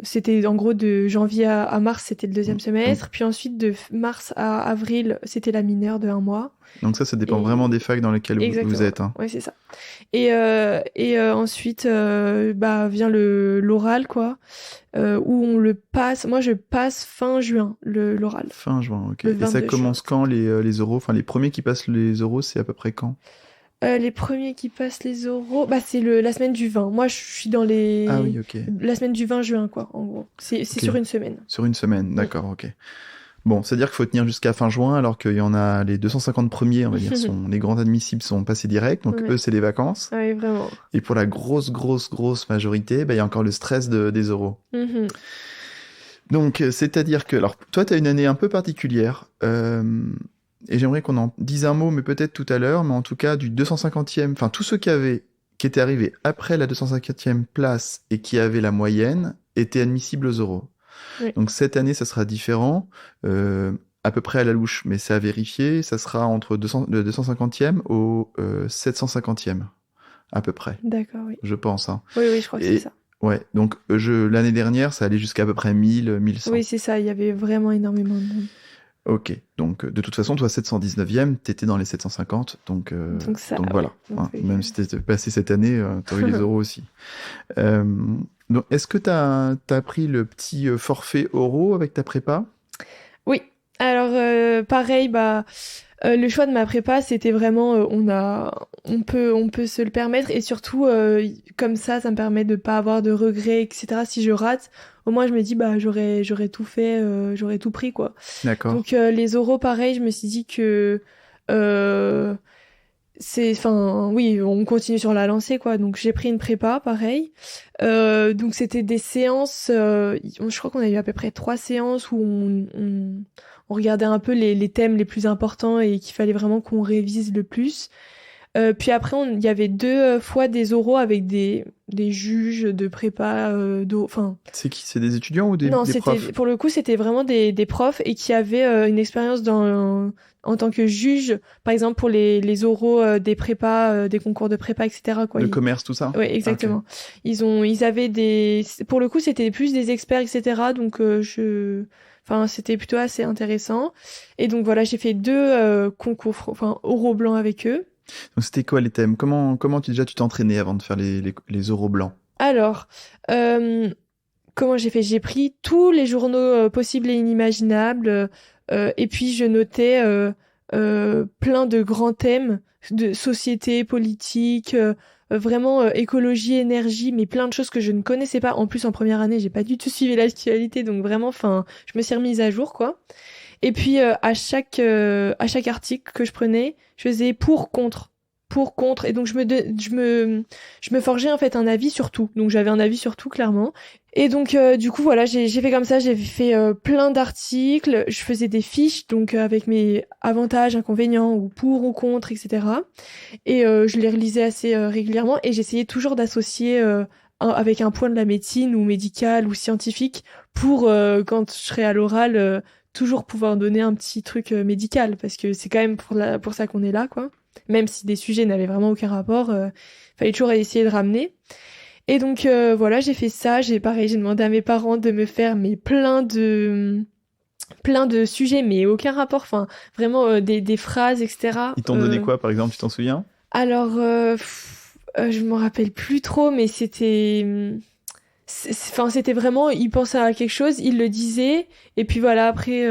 C'était en gros de janvier à mars, c'était le deuxième Donc, semestre. Puis ensuite, de mars à avril, c'était la mineure de un mois. donc ça dépend Et- vraiment des facs dans lesquelles vous Exactement. êtes. Hein. Ouais, c'est ça. Et ensuite, bah, vient l'oral, quoi, où on le passe. Moi, je passe fin juin, l'oral. Fin juin, ok. Le Et ça 22 commence juin. quand les oraux? Enfin, les premiers qui passent les oraux, c'est à peu près quand? Les premiers qui passent les oraux, bah, c'est la semaine du 20. Moi, je suis dans Ah oui, ok. la semaine du 20 juin, quoi, en gros. C'est Ok. sur une semaine. Sur une semaine, d'accord, ok. Bon, c'est-à-dire qu'il faut tenir jusqu'à fin juin, alors qu'il y en a les 250 premiers, on va dire, les grands admissibles sont passés direct, donc Ouais. eux, c'est les vacances. Ouais, vraiment. Et pour la grosse majorité, bah, il y a encore le stress des oraux. Mhm. Donc, c'est-à-dire que, alors, toi, tu as une année un peu particulière, et j'aimerais qu'on en dise un mot, mais peut-être tout à l'heure, mais en tout cas, du 250e, enfin, tous ceux qui étaient arrivés après la 250e place et qui avaient la moyenne, étaient admissibles aux oraux. Oui. Donc, cette année, ça sera différent, à peu près à la louche, mais c'est à vérifier, ça sera entre le 250e au 750e, à peu près, D'accord, oui. je pense. Hein. Oui, je crois que c'est ça. Ouais, donc l'année dernière, ça allait jusqu'à à peu près 1000, 1100. Oui, c'est ça. Il y avait vraiment énormément de monde. Ok, donc de toute façon, toi, 719e, t'étais dans les 750, donc voilà. Donc, Hein, oui. même si t'étais passé cette année, t'aurais eu les euros aussi. Donc, est-ce que t'as pris le petit forfait oraux avec ta prépa? Oui. Alors, pareil, bah, le choix de ma prépa, c'était vraiment, on peut se le permettre et surtout, comme ça me permet de pas avoir de regrets, etc. Si je rate, au moins je me dis, bah, j'aurais tout fait, j'aurais tout pris, quoi. D'accord. Donc, les oraux, pareil, je me suis dit que, oui, on continue sur la lancée, quoi. Donc, j'ai pris une prépa, pareil. Donc, c'était des séances, je crois qu'on a eu à peu près 3 séances où on regardait un peu les thèmes les plus importants et qu'il fallait vraiment qu'on révise le plus. Puis après, il y avait 2 fois des oraux avec des juges de prépa, enfin. C'est qui? C'est des étudiants ou des Non, profs? pour le coup, c'était vraiment des profs et qui avaient une expérience en tant que juge, par exemple pour les oraux des prépas, des concours de prépa, etc. quoi. Le commerce, tout ça? Oui, exactement. Okay. Ils avaient pour le coup, c'était plus des experts, etc. Donc Enfin, c'était plutôt assez intéressant. Et donc voilà, j'ai fait 2 concours, enfin oraux blancs avec eux. Donc c'était quoi les thèmes? Comment tu t'entraînais avant de faire les oraux blancs? Alors, euh, comment j'ai fait? J'ai pris tous les journaux possibles et inimaginables, et puis je notais plein de grands thèmes de société, politique, vraiment écologie, énergie, mais plein de choses que je ne connaissais pas. En plus, en première année, j'ai pas du tout suivi l'actualité, donc vraiment, enfin, je me suis remise à jour, quoi. Et puis à chaque article que je prenais, je faisais pour, contre. Et donc je me forgeais en fait un avis sur tout. Donc j'avais un avis sur tout clairement. Et donc du coup voilà, j'ai fait comme ça, j'ai fait plein d'articles, je faisais des fiches donc avec mes avantages, inconvénients ou pour ou contre, etc. Et je les relisais assez régulièrement et j'essayais toujours d'associer avec un point de la médecine ou médical ou scientifique pour quand je serais à l'oral toujours pouvoir donner un petit truc médical parce que c'est quand même pour ça qu'on est là quoi. Même si des sujets n'avaient vraiment aucun rapport, fallait toujours essayer de ramener. Et donc voilà, j'ai fait ça, j'ai demandé à mes parents de me faire mais plein de sujets mais aucun rapport, enfin vraiment des phrases etc. Ils t'ont donné quoi, par exemple, tu t'en souviens? Alors je m'en rappelle plus trop mais enfin c'était vraiment ils pensaient à quelque chose, ils le disaient et puis voilà après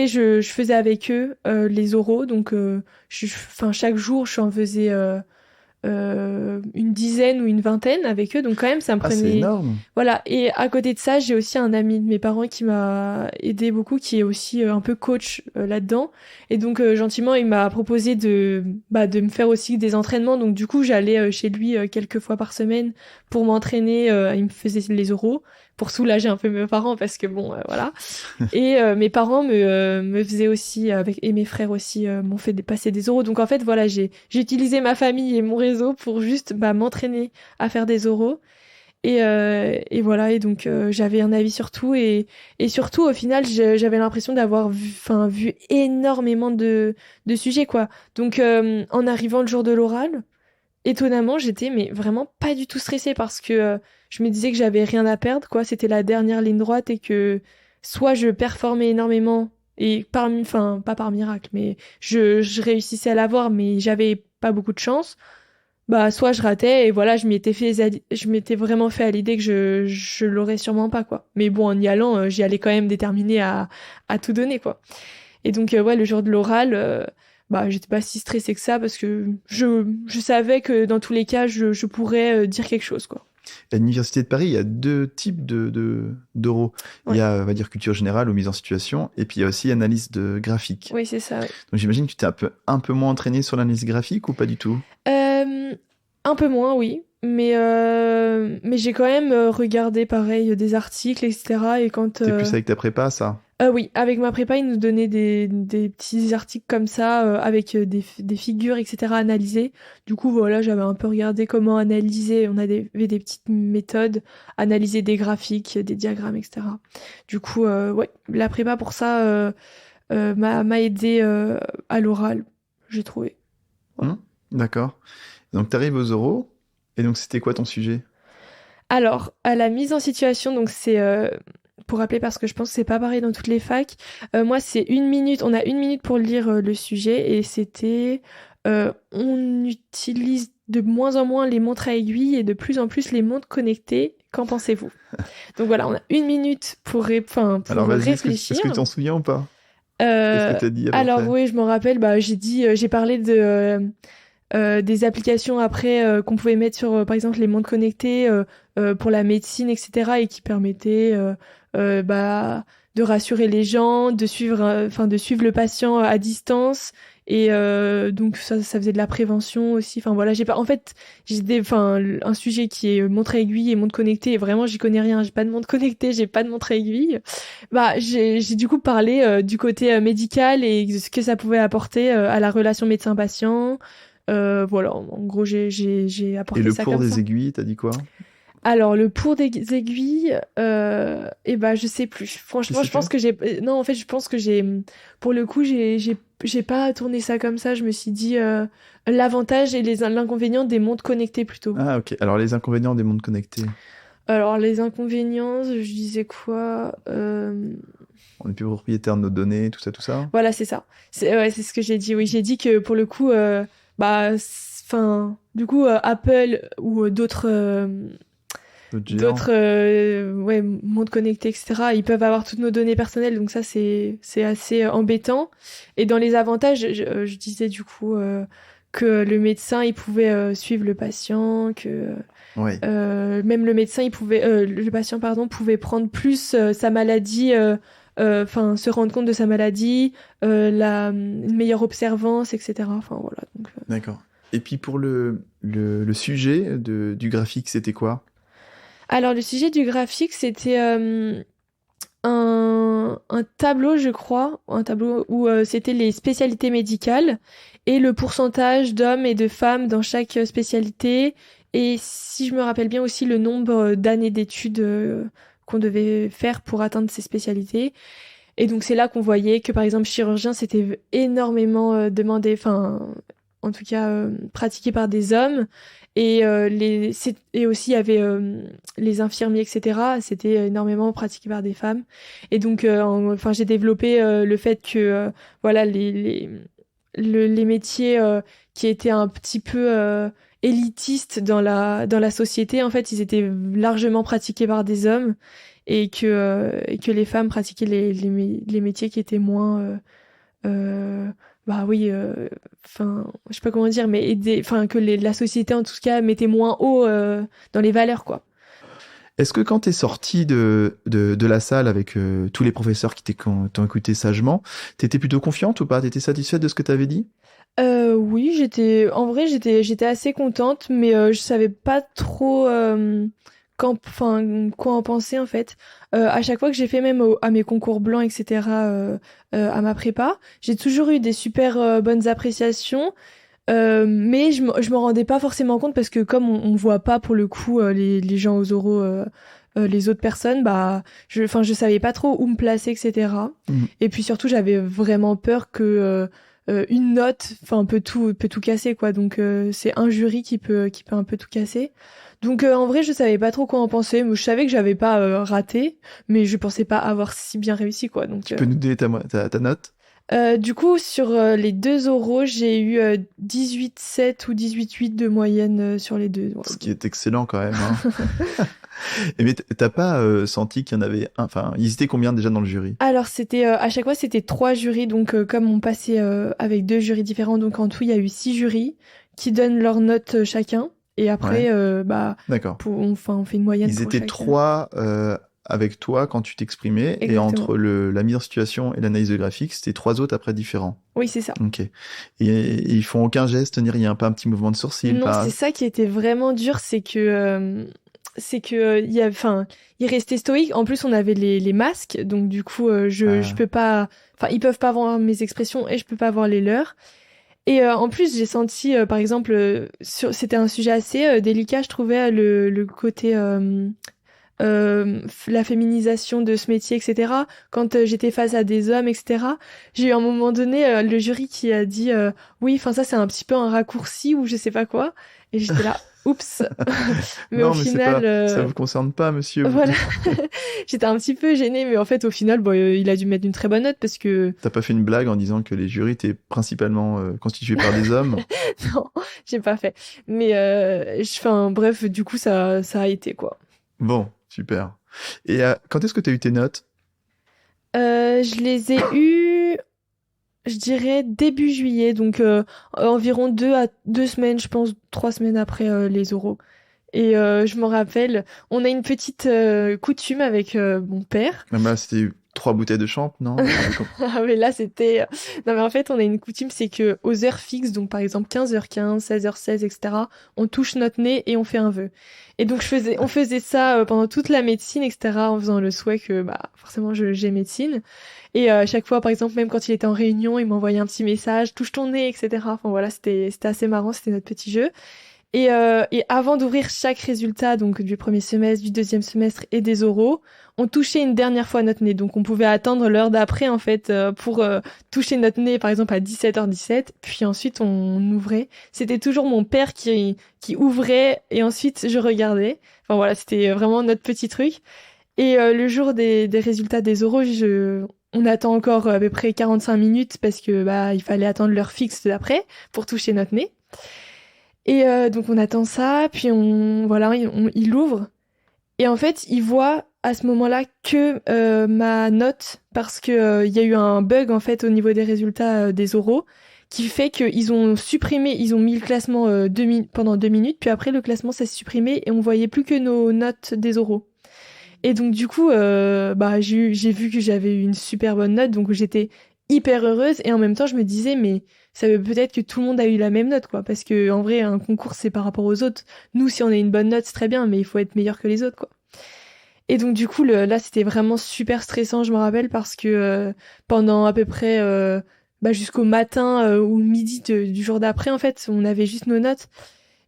je faisais avec eux les oraux donc enfin chaque jour je en faisais une dizaine ou une vingtaine avec eux, donc quand même ça me Ah, c'est prenait. énorme! Voilà, et à côté de ça, j'ai aussi un ami de mes parents qui m'a aidé beaucoup, qui est aussi un peu coach là-dedans, et donc gentiment il m'a proposé de me faire aussi des entraînements, donc du coup j'allais chez lui quelques fois par semaine pour m'entraîner, il me faisait les oraux pour soulager un peu mes parents parce que bon voilà. Et mes parents me faisaient aussi, et mes frères aussi, m'ont fait passer des oraux. Donc en fait, voilà, j'ai utilisé ma famille et mon réseau pour juste m'entraîner à faire des oraux. Et voilà, et donc j'avais un avis sur tout. Et surtout, au final, j'avais l'impression d'avoir vu énormément de sujets, quoi. Donc en arrivant le jour de l'oral, étonnamment, j'étais mais vraiment pas du tout stressée parce que je me disais que j'avais rien à perdre, quoi. C'était la dernière ligne droite et que soit je performais énormément et enfin pas par miracle, mais je réussissais à l'avoir, mais j'avais pas beaucoup de chance. Bah soit je ratais et voilà, je m'étais vraiment fait à l'idée que je l'aurais sûrement pas, quoi. Mais bon, en y allant, j'y allais quand même déterminée à tout donner, quoi. Et donc, ouais, le jour de l'oral, j'étais pas si stressée que ça parce que je savais que dans tous les cas, je pourrais dire quelque chose, quoi. À l'Université de Paris, il y a 2 types d'oraux. Ouais. Il y a, on va dire, culture générale ou mise en situation, et puis il y a aussi analyse de graphique. Oui, c'est ça, ouais. Donc j'imagine que tu t'es un peu moins entraîné sur l'analyse graphique ou pas du tout? Un peu moins, oui. Mais j'ai quand même regardé, pareil, des articles, etc. Et quand... T'es plus avec ta prépa, ça? Oui, avec ma prépa, ils nous donnaient des petits articles comme ça, avec des figures, etc. analysées. Du coup, voilà, j'avais un peu regardé comment analyser. On avait des petites méthodes, analyser des graphiques, des diagrammes, etc. Du coup, ouais, la prépa pour ça m'a aidé à l'oral, j'ai trouvé. Voilà. D'accord. Donc t'arrives aux oraux, et donc c'était quoi ton sujet? Alors, à la mise en situation, donc c'est pour rappeler parce que je pense que c'est pas pareil dans toutes les facs. Moi, c'est 1 minute. On a 1 minute pour lire le sujet et c'était on utilise de moins en moins les montres à aiguilles et de plus en plus les montres connectées. Qu'en pensez-vous? Donc voilà, on a 1 minute Alors vas-y, réfléchir. est-ce que tu t'en souviens ou pas? Qu'est-ce que t'as dit à peu Alors près? oui, je m'en rappelle. J'ai parlé des applications après qu'on pouvait mettre sur, par exemple, les montres connectées pour la médecine, etc. et qui permettaient de rassurer les gens, de suivre le patient à distance. Et donc ça faisait de la prévention aussi. Enfin voilà, un sujet qui est montre à aiguille et montre connectée. Et vraiment, j'y connais rien. J'ai pas de montre connectée, j'ai pas de montre à aiguille. J'ai du coup parlé du côté médical et de ce que ça pouvait apporter à la relation médecin-patient. Voilà, en gros, j'ai Et apporté le ça pour comme des ça. aiguilles, t'as dit quoi? Alors, le pour des aiguilles, je sais plus. Franchement, sais je pense plus? que non, en fait, je pense que pour le coup, j'ai pas tourné ça comme ça. Je me suis dit l'avantage et l'inconvénient des montres connectées plutôt. Ah, ok. Alors les inconvénients des montres connectées. Alors, les inconvénients, je disais quoi? On n'est plus propriétaire de nos données, tout ça, tout ça. Voilà, c'est ça. C'est ce que j'ai dit. Oui, j'ai dit que pour le coup, enfin, du coup, Apple ou D'autres géants. d'autres mondes connectés, etc. Ils peuvent avoir toutes nos données personnelles, donc ça c'est assez embêtant. Et dans les avantages, je disais du coup que le médecin il pouvait suivre le patient, que Ouais. même le médecin le patient pardon pouvait prendre plus sa maladie, enfin se rendre compte de sa maladie, une meilleure observance, etc. Enfin voilà. Donc, D'accord. Et puis pour le sujet du graphique, c'était quoi? alors le sujet du graphique c'était un tableau, je crois, un tableau où c'était les spécialités médicales et le pourcentage d'hommes et de femmes dans chaque spécialité. Et si je me rappelle bien aussi le nombre d'années d'études qu'on devait faire pour atteindre ces spécialités. Et donc c'est là qu'on voyait que par exemple chirurgien, c'était énormément demandé, enfin en tout cas pratiqué par des hommes. Et aussi il y avait les infirmiers, etc. C'était énormément pratiqué par des femmes. Et donc enfin j'ai développé le fait que voilà les métiers qui étaient un petit peu élitistes dans la société, en fait, ils étaient largement pratiqués par des hommes et que les femmes pratiquaient les métiers qui étaient moins bah oui enfin je sais pas comment dire mais enfin que la société en tout cas mettait moins haut dans les valeurs quoi. Est-ce que quand t'es sorti de la salle avec tous les professeurs qui t'ont écouté sagement, t'étais plutôt confiante ou pas? T'étais satisfaite de ce que t'avais dit? Oui, en vrai, j'étais assez contente, mais je savais pas trop enfin, quoi en penser en fait. À chaque fois que j'ai fait même à mes concours blancs, etc., à ma prépa, j'ai toujours eu des super bonnes appréciations, mais je me rendais pas forcément compte parce que comme on voit pas pour le coup les gens aux oraux, les autres personnes, bah, enfin, je savais pas trop où me placer, etc. Mhm. Et puis surtout, j'avais vraiment peur que une note, enfin, peut tout casser, quoi. Donc, c'est un jury qui peut un peu tout casser. Donc, en vrai, je savais pas trop quoi en penser. Mais je savais que j'avais pas raté, mais je pensais pas avoir si bien réussi, quoi. Donc, Tu peux nous donner ta note? du coup, sur les deux oraux, j'ai eu 18,7 ou 18,8 de moyenne sur les deux. Ce qui est excellent quand même, hein. Mais t'as pas senti qu'il y en avait un... Enfin, ils étaient combien déjà dans le jury? Alors, c'était à chaque fois, c'était trois jurys. Donc, comme on passait avec deux jurys différents, donc en tout, il y a eu six jurys qui donnent leurs notes chacun. Et après, bah, D'accord. on fait une moyenne Ils pour étaient chacun. trois avec toi quand tu t'exprimais, et Exactement. entre la mise en situation et l'analyse de graphique, c'était trois autres après différents. Oui, c'est ça. Ok. Et ils font aucun geste, ni rien, pas un petit mouvement de sourcil, Non, pas... c'est ça qui était vraiment dur, c'est que enfin, il restait stoïque. En plus, on avait les masques, donc du coup, je peux pas, enfin, ils peuvent pas voir mes expressions et je peux pas voir les leurs. Et en plus, j'ai senti, par exemple, c'était un sujet assez délicat, je trouvais le côté la féminisation de ce métier, etc. Quand j'étais face à des hommes, etc. J'ai eu à un moment donné le jury qui a dit oui, enfin ça c'est un petit peu un raccourci ou je sais pas quoi. Et j'étais là, oups. Mais non, au mais final, ça vous concerne pas, monsieur. voilà, j'étais un petit peu gênée, mais en fait au final, bon, il a dû mettre une très bonne note parce que T'as pas fait une blague en disant que les jurys étaient principalement constitués par des hommes? non, j'ai pas fait. Mais enfin bref, du coup ça a été quoi. Bon, super. Et quand est-ce que t'as eu tes notes? Je les ai eus, je dirais début juillet, donc environ 2 semaines, je pense 3 semaines après les oraux. Et je me rappelle, on a une petite coutume avec mon père. Ah bah, c'était 3 bouteilles de champ, non? Ah mais là c'était... Non mais en fait on a une coutume, c'est que aux heures fixes, donc par exemple 15h15, 16h16, etc., on touche notre nez et on fait un vœu. Et donc on faisait ça pendant toute la médecine, etc., en faisant le souhait que bah, forcément j'ai médecine. Et à chaque fois, par exemple, même quand il était en réunion, il m'envoyait un petit message, touche ton nez, etc. Enfin voilà, c'était assez marrant, c'était notre petit jeu. Et avant d'ouvrir chaque résultat, donc du premier semestre, du deuxième semestre et des oraux, on touchait une dernière fois notre nez. Donc on pouvait attendre l'heure d'après, en fait, pour toucher notre nez, par exemple, à 17h17. Puis ensuite, on ouvrait. C'était toujours mon père qui ouvrait et ensuite je regardais. Enfin voilà, c'était vraiment notre petit truc. Et le jour des résultats des oraux, on attend encore à peu près 45 minutes parce que bah il fallait attendre l'heure fixe d'après pour toucher notre nez. Et donc on attend ça, puis il ouvre et en fait il voit à ce moment-là que ma note parce que il y a eu un bug en fait au niveau des résultats des oraux qui fait qu'ils ont supprimé, ils ont mis le classement pendant 2 minutes, puis après le classement s'est supprimé et on voyait plus que nos notes des oraux. Et donc du coup, bah j'ai vu que j'avais eu une super bonne note, donc j'étais hyper heureuse et en même temps je me disais mais ça veut peut-être que tout le monde a eu la même note quoi, parce que en vrai un concours c'est par rapport aux autres. Nous si on a une bonne note c'est très bien, mais il faut être meilleur que les autres quoi. Et donc du coup là c'était vraiment super stressant, je me rappelle parce que pendant à peu près bah, jusqu'au matin ou midi du jour d'après en fait on avait juste nos notes.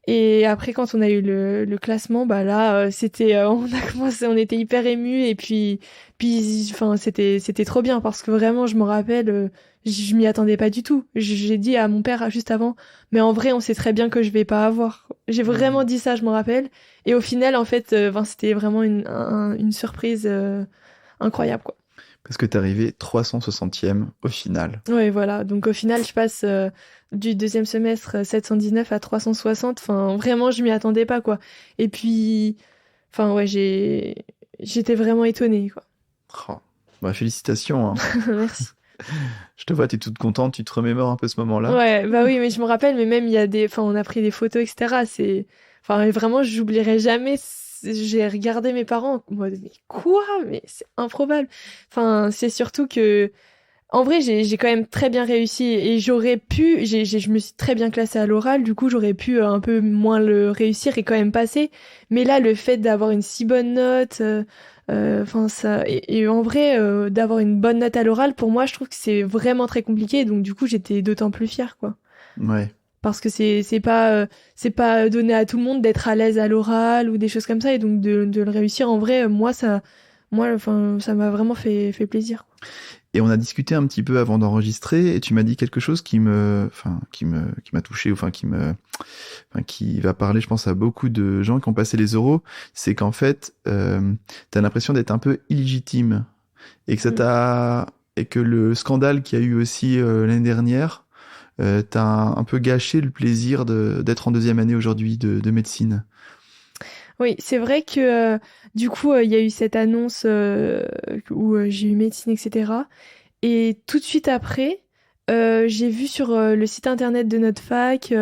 Et après, quand on a eu le classement, bah là, on a commencé, on était hyper émus et enfin, c'était trop bien parce que vraiment, je me rappelle, je m'y attendais pas du tout. J'ai dit à mon père juste avant, mais en vrai, on sait très bien que je vais pas avoir. J'ai vraiment dit ça, je me rappelle. Et au final, en fait, c'était vraiment une surprise incroyable, quoi. Parce que t'es arrivé 360e au final. Ouais, voilà. Donc au final, je passe du deuxième semestre 719 à 360. Enfin, vraiment, je m'y attendais pas, quoi. Et puis, enfin, ouais, j'étais vraiment étonnée, quoi. Oh. Bah, félicitations, hein. Merci. Je te vois, t'es toute contente, tu te remémores un peu ce moment-là. Ouais, bah oui, mais je me rappelle, mais même il y a enfin, on a pris des photos, etc. Enfin, vraiment, j'oublierai jamais. J'ai regardé mes parents en mode, mais quoi? Mais c'est improbable. Enfin, c'est surtout que en vrai, j'ai quand même très bien réussi et j'aurais pu, je me suis très bien classée à l'oral, du coup, j'aurais pu un peu moins le réussir et quand même passer. Mais là, le fait d'avoir une si bonne note, enfin ça, et en vrai, d'avoir une bonne note à l'oral, pour moi, je trouve que c'est vraiment très compliqué. Donc du coup, j'étais d'autant plus fière, quoi. Ouais. Parce que c'est pas donné à tout le monde d'être à l'aise à l'oral ou des choses comme ça et donc de le réussir en vrai, enfin, ça m'a vraiment fait plaisir. Et on a discuté un petit peu avant d'enregistrer et tu m'as dit quelque chose qui m'a touché, qui va parler, je pense, à beaucoup de gens qui ont passé les oraux. C'est qu'en fait, t'as l'impression d'être un peu illégitime et et que le scandale qu'il y a eu aussi l'année dernière, t'as un peu gâché le plaisir d'être en deuxième année aujourd'hui de médecine. Oui, c'est vrai que du coup, il y a eu cette annonce où j'ai eu médecine, etc. Et tout de suite après, j'ai vu sur le site internet de notre fac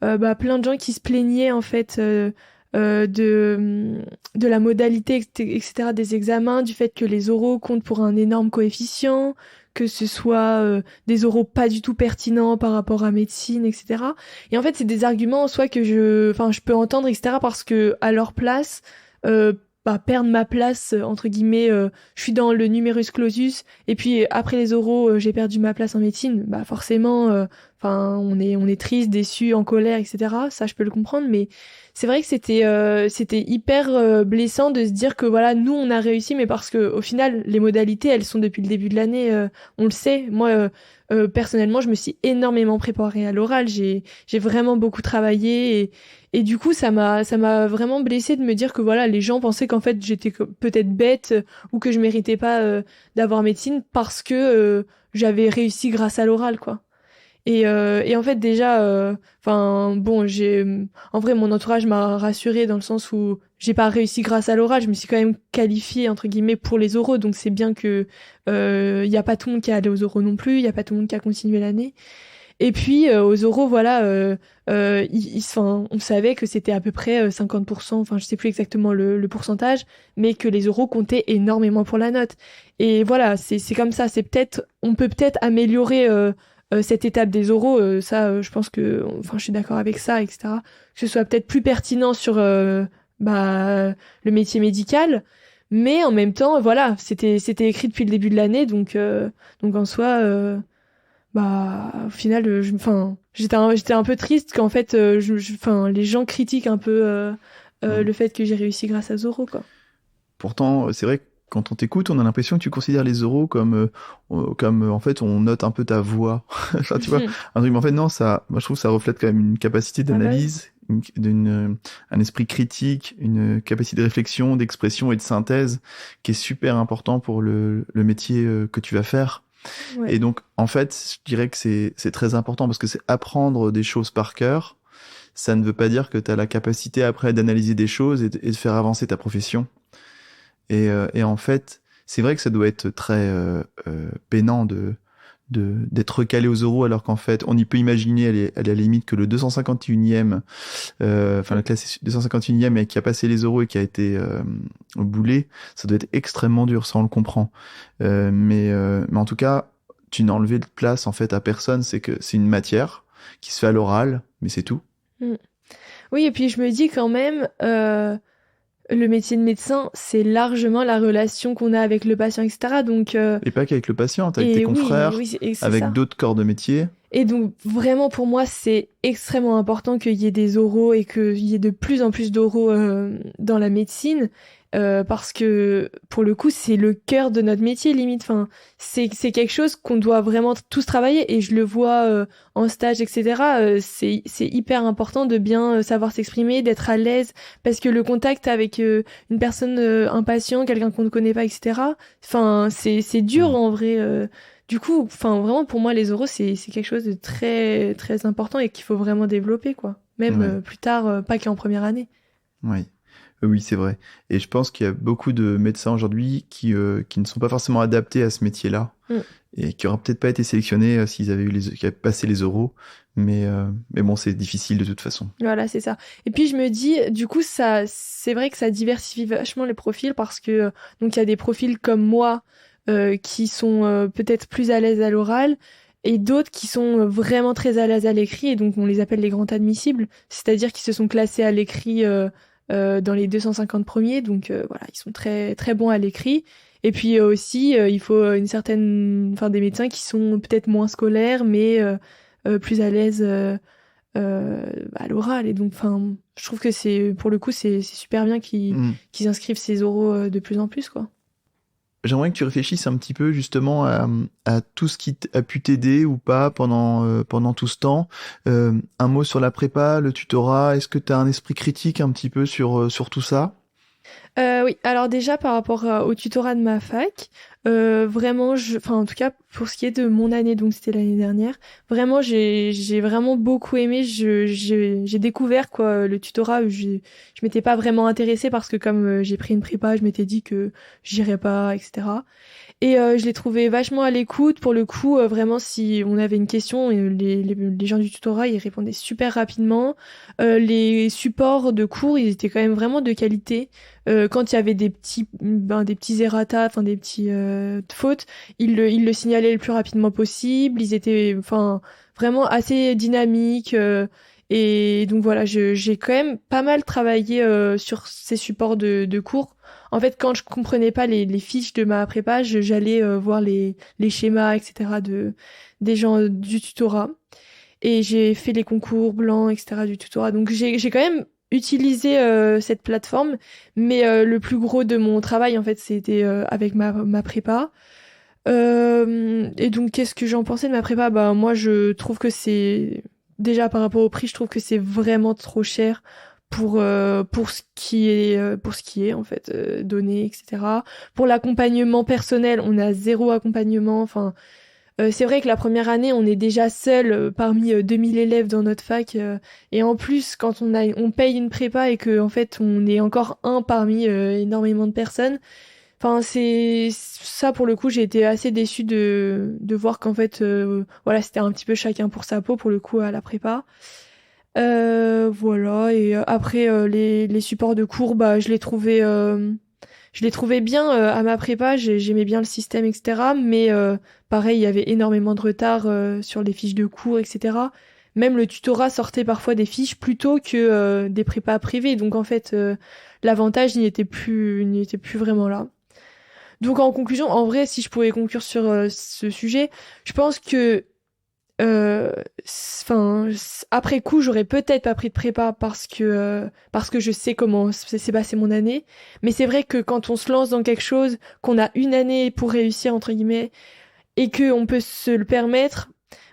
bah, plein de gens qui se plaignaient en fait de la modalité, etc. des examens, du fait que les oraux comptent pour un énorme coefficient, que ce soit des oraux pas du tout pertinents par rapport à médecine, etc. Et en fait, c'est des arguments en soi que je peux entendre, etc. parce que à leur place, bah, perdre ma place, entre guillemets, je suis dans le numerus clausus, et puis après les oraux, j'ai perdu ma place en médecine, bah forcément, enfin, on est triste, déçu, en colère, etc. Ça, je peux le comprendre, mais c'est vrai que c'était hyper blessant de se dire que voilà, nous, on a réussi, mais parce que au final, les modalités, elles sont depuis le début de l'année, on le sait. Moi, personnellement, je me suis énormément préparée à l'oral, j'ai vraiment beaucoup travaillé, et du coup, ça m'a vraiment blessée de me dire que voilà, les gens pensaient qu'en fait, j'étais peut-être bête ou que je méritais pas d'avoir médecine parce que j'avais réussi grâce à l'oral, quoi. Et en fait, déjà, enfin, bon, en vrai, mon entourage m'a rassurée dans le sens où j'ai pas réussi grâce à l'oral, je me suis quand même qualifiée, entre guillemets, pour les oraux, donc c'est bien que, y a pas tout le monde qui est allé aux oraux non plus, il y a pas tout le monde qui a continué l'année. Et puis, aux oraux, voilà, enfin, on savait que c'était à peu près 50%, enfin, je sais plus exactement le pourcentage, mais que les oraux comptaient énormément pour la note. Et voilà, c'est comme ça, on peut peut-être améliorer, cette étape des oraux, je pense que, enfin, je suis d'accord avec ça, etc. Que ce soit peut-être plus pertinent sur bah, le métier médical, mais en même temps, voilà, c'était écrit depuis le début de l'année, donc en soi, bah, au final, enfin, j'étais un peu triste qu'en fait, enfin, les gens critiquent un peu le fait que j'ai réussi grâce à Zoro, quoi. Pourtant, c'est vrai que quand on t'écoute, on a l'impression que tu considères les oraux comme en fait, on note un peu ta voix. Enfin, tu vois, un truc, mais en fait, non, moi, je trouve que ça reflète quand même une capacité Ah bah oui. d'analyse un esprit critique, une capacité de réflexion, d'expression et de synthèse qui est super important pour le métier que tu vas faire. Ouais. Et donc, en fait, je dirais que c'est très important parce que c'est apprendre des choses par cœur. Ça ne veut pas dire que tu as la capacité après d'analyser des choses et de faire avancer ta profession. Et en fait, c'est vrai que ça doit être très peinant d'être recalé aux euros alors qu'en fait, on y peut imaginer, elle est à la limite que le 251e, la classe 251e et qui a passé les euros et qui a été boulé, ça doit être extrêmement dur, ça on le comprend. Mais en tout cas, tu n'as enlevé de place en fait à personne, c'est que c'est une matière qui se fait à l'oral, mais c'est tout. Mm. Oui, et puis je me dis quand même, le métier de médecin, c'est largement la relation qu'on a avec le patient, etc. Donc, Et pas qu'avec le patient, avec tes et confrères, oui, c'est avec ça. d'autres corps de métier. Et donc, vraiment, pour moi, c'est extrêmement important qu'il y ait des oraux et qu'il y ait de plus en plus d'oraux dans la médecine, parce que, pour le coup, c'est le cœur de notre métier, limite. Enfin, c'est quelque chose qu'on doit vraiment tous travailler, et je le vois en stage, etc. C'est hyper important de bien savoir s'exprimer, d'être à l'aise, parce que le contact avec une personne, un patient, quelqu'un qu'on ne connaît pas, etc., enfin, c'est dur, en vrai. Du coup, enfin vraiment pour moi les oraux c'est quelque chose de très très important et qu'il faut vraiment développer quoi. Même Ouais. plus tard, pas qu'en première année. Oui, oui, c'est vrai. Et je pense qu'il y a beaucoup de médecins aujourd'hui qui ne sont pas forcément adaptés à ce métier-là Mm. et qui n'auraient peut-être pas été sélectionnés s'ils avaient qui avaient passé les euros. Mais bon, c'est difficile de toute façon. Voilà, c'est ça. Et puis je me dis, du coup, ça, c'est vrai que ça diversifie vachement les profils parce que donc il y a des profils comme moi qui sont peut-être plus à l'aise à l'oral et d'autres qui sont vraiment très à l'aise à l'écrit et donc on les appelle les grands admissibles, c'est-à-dire qu'ils se sont classés à l'écrit dans les 250 premiers, donc voilà, ils sont très très bons à l'écrit. Et puis aussi, il faut une certaine, enfin des médecins qui sont peut-être moins scolaires mais plus à l'aise. À l'oral et donc enfin je trouve que c'est pour le coup c'est super bien Mm. qu'ils inscrivent ces oraux de plus en plus quoi. J'aimerais que tu réfléchisses un petit peu justement à tout ce qui a pu t'aider ou pas pendant tout ce temps. Un mot sur la prépa, le tutorat. Est-ce que tu as un esprit critique un petit peu sur tout ça? Oui, alors déjà par rapport au tutorat de ma fac, vraiment, enfin en tout cas pour ce qui est de mon année, donc c'était l'année dernière, vraiment j'ai vraiment beaucoup aimé. J'ai découvert quoi le tutorat. Je m'étais pas vraiment intéressée parce que comme j'ai pris une prépa, je m'étais dit que j'irais pas, etc. Et je l'ai trouvé vachement à l'écoute. Pour le coup, vraiment, si on avait une question, les gens du tutorat, ils répondaient super rapidement. Les supports de cours, ils étaient quand même vraiment de qualité. Quand il y avait des petits errata, enfin des petits fautes, ils le signalaient le plus rapidement possible. Ils étaient, enfin, vraiment assez dynamiques. Et donc voilà, j'ai quand même pas mal travaillé sur ces supports de cours. En fait, quand je comprenais pas les fiches de ma prépa, j'allais voir les schémas, etc. des gens du tutorat. Et j'ai fait les concours blancs, etc. du tutorat. Donc j'ai quand même utilisé cette plateforme, mais le plus gros de mon travail, en fait, c'était avec ma prépa. Et donc, qu'est-ce que j'en pensais de ma prépa? Bah, moi, je trouve que c'est... Déjà, par rapport au prix, je trouve que c'est vraiment trop cher pour ce qui est en fait donné, etc. Pour l'accompagnement personnel, on a zéro accompagnement. Enfin, c'est vrai que la première année, on est déjà seul parmi 2000 élèves dans notre fac. Et en plus, quand on paye une prépa et que en fait, on est encore un parmi énormément de personnes. Enfin, c'est ça pour le coup, j'ai été assez déçue de voir qu'en fait, voilà, c'était un petit peu chacun pour sa peau pour le coup à la prépa. Voilà, et après les supports de cours, bah, je les trouvais bien à ma prépa, j'aimais bien le système, etc. Mais pareil, il y avait énormément de retard sur les fiches de cours, etc. Même le tutorat sortait parfois des fiches plutôt que des prépas privées. Donc en fait, l'avantage n'y était plus vraiment là. Donc en conclusion, en vrai, si je pouvais conclure sur ce sujet, je pense que enfin après coup j'aurais peut-être pas pris de prépa parce que je sais comment s'est passé mon année, mais c'est vrai que quand on se lance dans quelque chose, qu'on a une année pour réussir entre guillemets et que on peut se le permettre,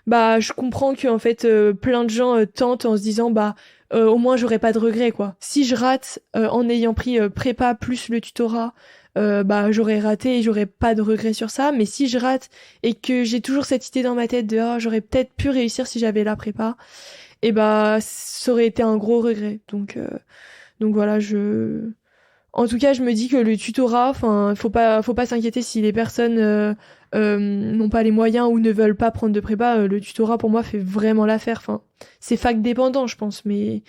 bah je comprends que en fait plein de gens tentent en se disant bah au moins j'aurais pas de regrets, quoi. Si je rate en ayant pris prépa plus le tutorat, bah j'aurais raté et j'aurais pas de regrets sur ça. Mais si je rate et que j'ai toujours cette idée dans ma tête de j'aurais peut-être pu réussir si j'avais la prépa, et bah ça aurait été un gros regret. Donc voilà, en tout cas, je me dis que le tutorat, enfin, faut pas s'inquiéter si les personnes n'ont pas les moyens ou ne veulent pas prendre de prépa. Le tutorat, pour moi, fait vraiment l'affaire. Enfin, c'est fac dépendant, je pense, mais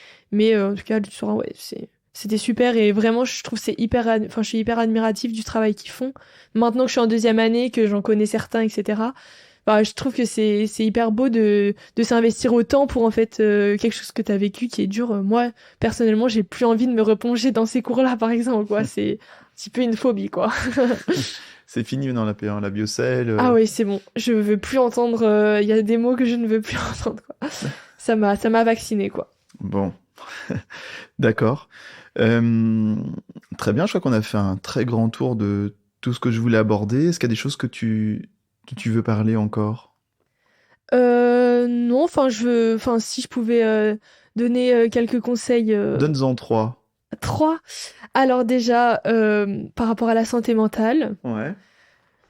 en tout cas, le tutorat, ouais, c'était super et vraiment, je trouve c'est enfin, je suis hyper admirative du travail qu'ils font. Maintenant que je suis en deuxième année, que j'en connais certains, etc. Bah, je trouve que c'est hyper beau de s'investir autant pour en fait quelque chose que tu as vécu qui est dur. Moi, personnellement, j'ai plus envie de me replonger dans ces cours-là, par exemple, quoi. C'est un petit peu une phobie, quoi. C'est fini maintenant la P1, la biocelle. Ah oui, c'est bon. Je veux plus entendre. Il y a des mots que je ne veux plus entendre, quoi. Ça m'a vacciné, quoi. Bon, d'accord. Très bien, je crois qu'on a fait un très grand tour de tout ce que je voulais aborder. Est-ce qu'il y a des choses que tu veux parler encore? Non, enfin, si je pouvais donner quelques conseils. Donne-en 3. 3. Alors déjà, par rapport à la santé mentale. Ouais.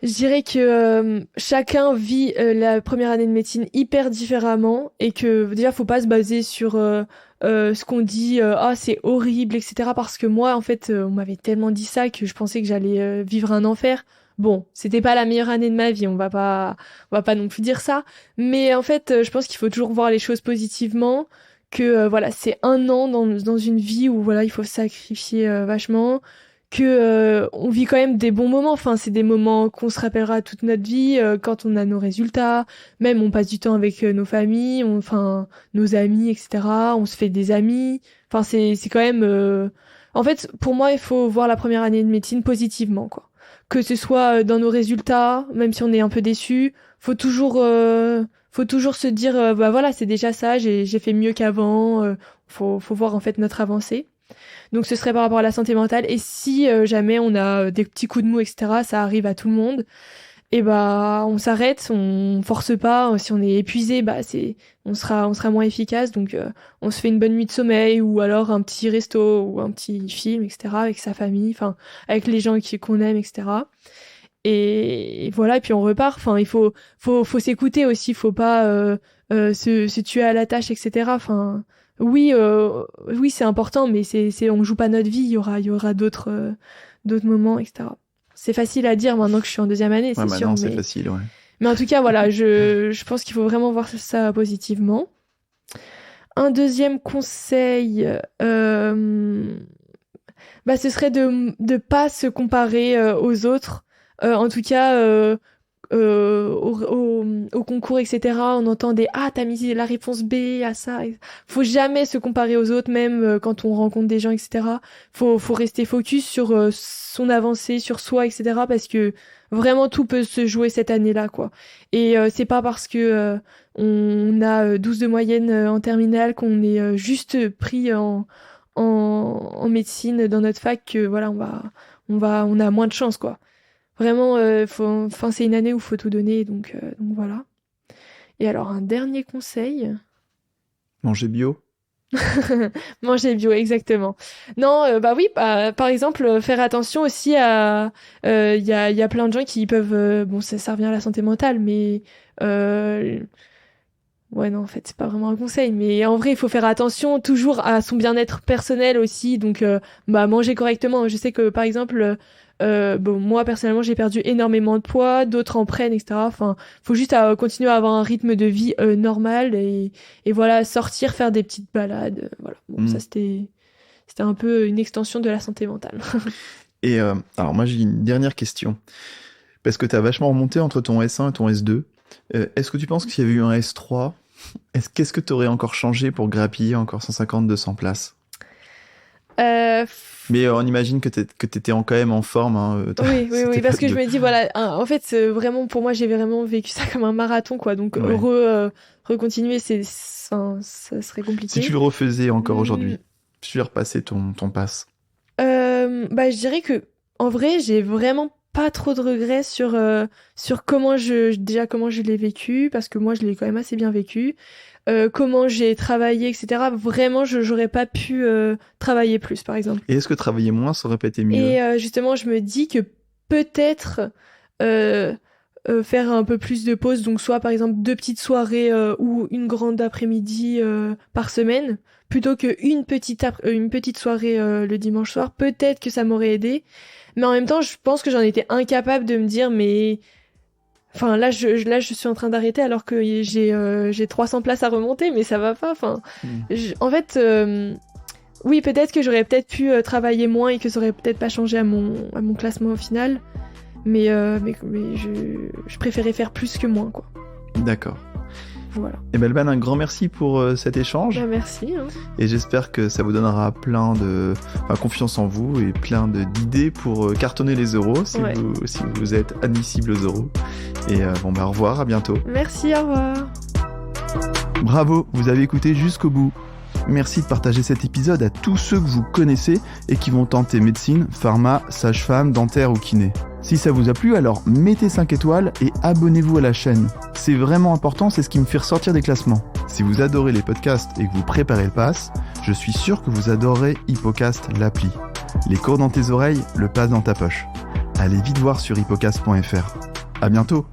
Je dirais que chacun vit la première année de médecine hyper différemment et que déjà faut pas se baser sur ce qu'on dit c'est horrible, etc. Parce que moi en fait on m'avait tellement dit ça que je pensais que j'allais vivre un enfer. Bon, c'était pas la meilleure année de ma vie, on va pas non plus dire ça, mais en fait je pense qu'il faut toujours voir les choses positivement, que voilà, c'est un an dans une vie où voilà, il faut sacrifier vachement, que on vit quand même des bons moments. Enfin, c'est des moments qu'on se rappellera toute notre vie quand on a nos résultats. Même on passe du temps avec nos familles, enfin nos amis, etc. On se fait des amis. Enfin, c'est quand même. En fait, pour moi, il faut voir la première année de médecine positivement, quoi. Que ce soit dans nos résultats, même si on est un peu déçu, faut toujours se dire, bah voilà, c'est déjà ça, j'ai fait mieux qu'avant. Faut voir en fait notre avancée. Donc ce serait par rapport à la santé mentale. Et si jamais on a des petits coups de mou, etc., ça arrive à tout le monde, et bah on s'arrête, on force pas. Si on est épuisé, bah on sera moins efficace. Donc on se fait une bonne nuit de sommeil ou alors un petit resto ou un petit film, etc., avec sa famille, enfin avec les gens qu'on aime, etc. Et voilà, et puis on repart. Enfin, il faut s'écouter aussi, faut pas se tuer à la tâche, etc. Enfin, oui, c'est important, mais on joue pas notre vie. Il y aura d'autres moments, etc. C'est facile à dire maintenant que je suis en deuxième année, Ouais, c'est sûr. maintenant c'est facile, ouais. Mais en tout cas, voilà, je pense qu'il faut vraiment voir ça positivement. Un deuxième conseil, bah, ce serait de pas se comparer aux autres. En tout cas, au concours, etc., on entend t'as mis la réponse B à ça. Faut jamais se comparer aux autres, même quand on rencontre des gens, etc. Faut rester focus sur son avancée, sur soi, etc., parce que vraiment tout peut se jouer cette année-là, quoi. Et c'est pas parce que on a 12 de moyenne en terminale qu'on est juste pris en médecine dans notre fac que voilà, on a moins de chance, quoi. Vraiment, enfin, c'est une année où il faut tout donner, donc voilà. Et alors, un dernier conseil. Manger bio? Manger bio, exactement. Non, bah oui, par exemple, faire attention aussi à... Il y a plein de gens qui peuvent... bon, ça revient à la santé mentale, mais... ouais, non, en fait, c'est pas vraiment un conseil, mais en vrai, il faut faire attention toujours à son bien-être personnel aussi, donc manger correctement. Je sais que, par exemple... bon, moi personnellement j'ai perdu énormément de poids, d'autres en prennent, etc. Enfin, faut juste continuer à avoir un rythme de vie normal et voilà, sortir, faire des petites balades, voilà. Bon, ça c'était un peu une extension de la santé mentale. Et alors moi j'ai une dernière question, parce que tu as vachement remonté entre ton S1 et ton S2. Est-ce que tu penses que s'il y avait eu un S3, qu'est-ce que tu aurais encore changé pour grappiller encore 150-200 places? Mais on imagine que t'étais quand même en forme. Hein, oui, parce que je me dis, voilà, en fait, vraiment, pour moi, j'ai vraiment vécu ça comme un marathon, quoi. Donc, recontinuer, ça serait compliqué. Si tu le refaisais encore aujourd'hui, sur repasser ton pass. Bah, je dirais que, en vrai, j'ai vraiment pas trop de regrets sur comment je l'ai vécu, parce que moi je l'ai quand même assez bien vécu, comment j'ai travaillé, etc. Vraiment, j'aurais pas pu travailler plus, par exemple. Et est-ce que travailler moins, ça aurait pas été mieux? Et justement, je me dis que peut-être faire un peu plus de pauses, donc soit par exemple 2 petites soirées ou une grande après-midi par semaine, plutôt qu'une une petite soirée le dimanche soir, peut-être que ça m'aurait aidé. Mais en même temps, je pense que j'en étais incapable de me dire, mais... Enfin, là, je suis en train d'arrêter alors que j'ai 300 places à remonter, mais ça va pas. Enfin, en fait, oui, peut-être que j'aurais peut-être pu travailler moins et que ça aurait peut-être pas changé à mon classement au final. Mais je préférais faire plus que moins, quoi. D'accord. Voilà. Et ben Alban, un grand merci pour cet échange. Bah, merci. Hein. Et j'espère que ça vous donnera confiance en vous et plein d'idées pour cartonner les euros si vous êtes admissible aux euros. Et au revoir, à bientôt. Merci, au revoir. Bravo, vous avez écouté jusqu'au bout. Merci de partager cet épisode à tous ceux que vous connaissez et qui vont tenter médecine, pharma, sage-femme, dentaire ou kiné. Si ça vous a plu, alors mettez 5 étoiles et abonnez-vous à la chaîne. C'est vraiment important, c'est ce qui me fait ressortir des classements. Si vous adorez les podcasts et que vous préparez le pass, je suis sûr que vous adorerez Hippocast, l'appli. Les cours dans tes oreilles, le pass dans ta poche. Allez vite voir sur hippocast.fr. À bientôt!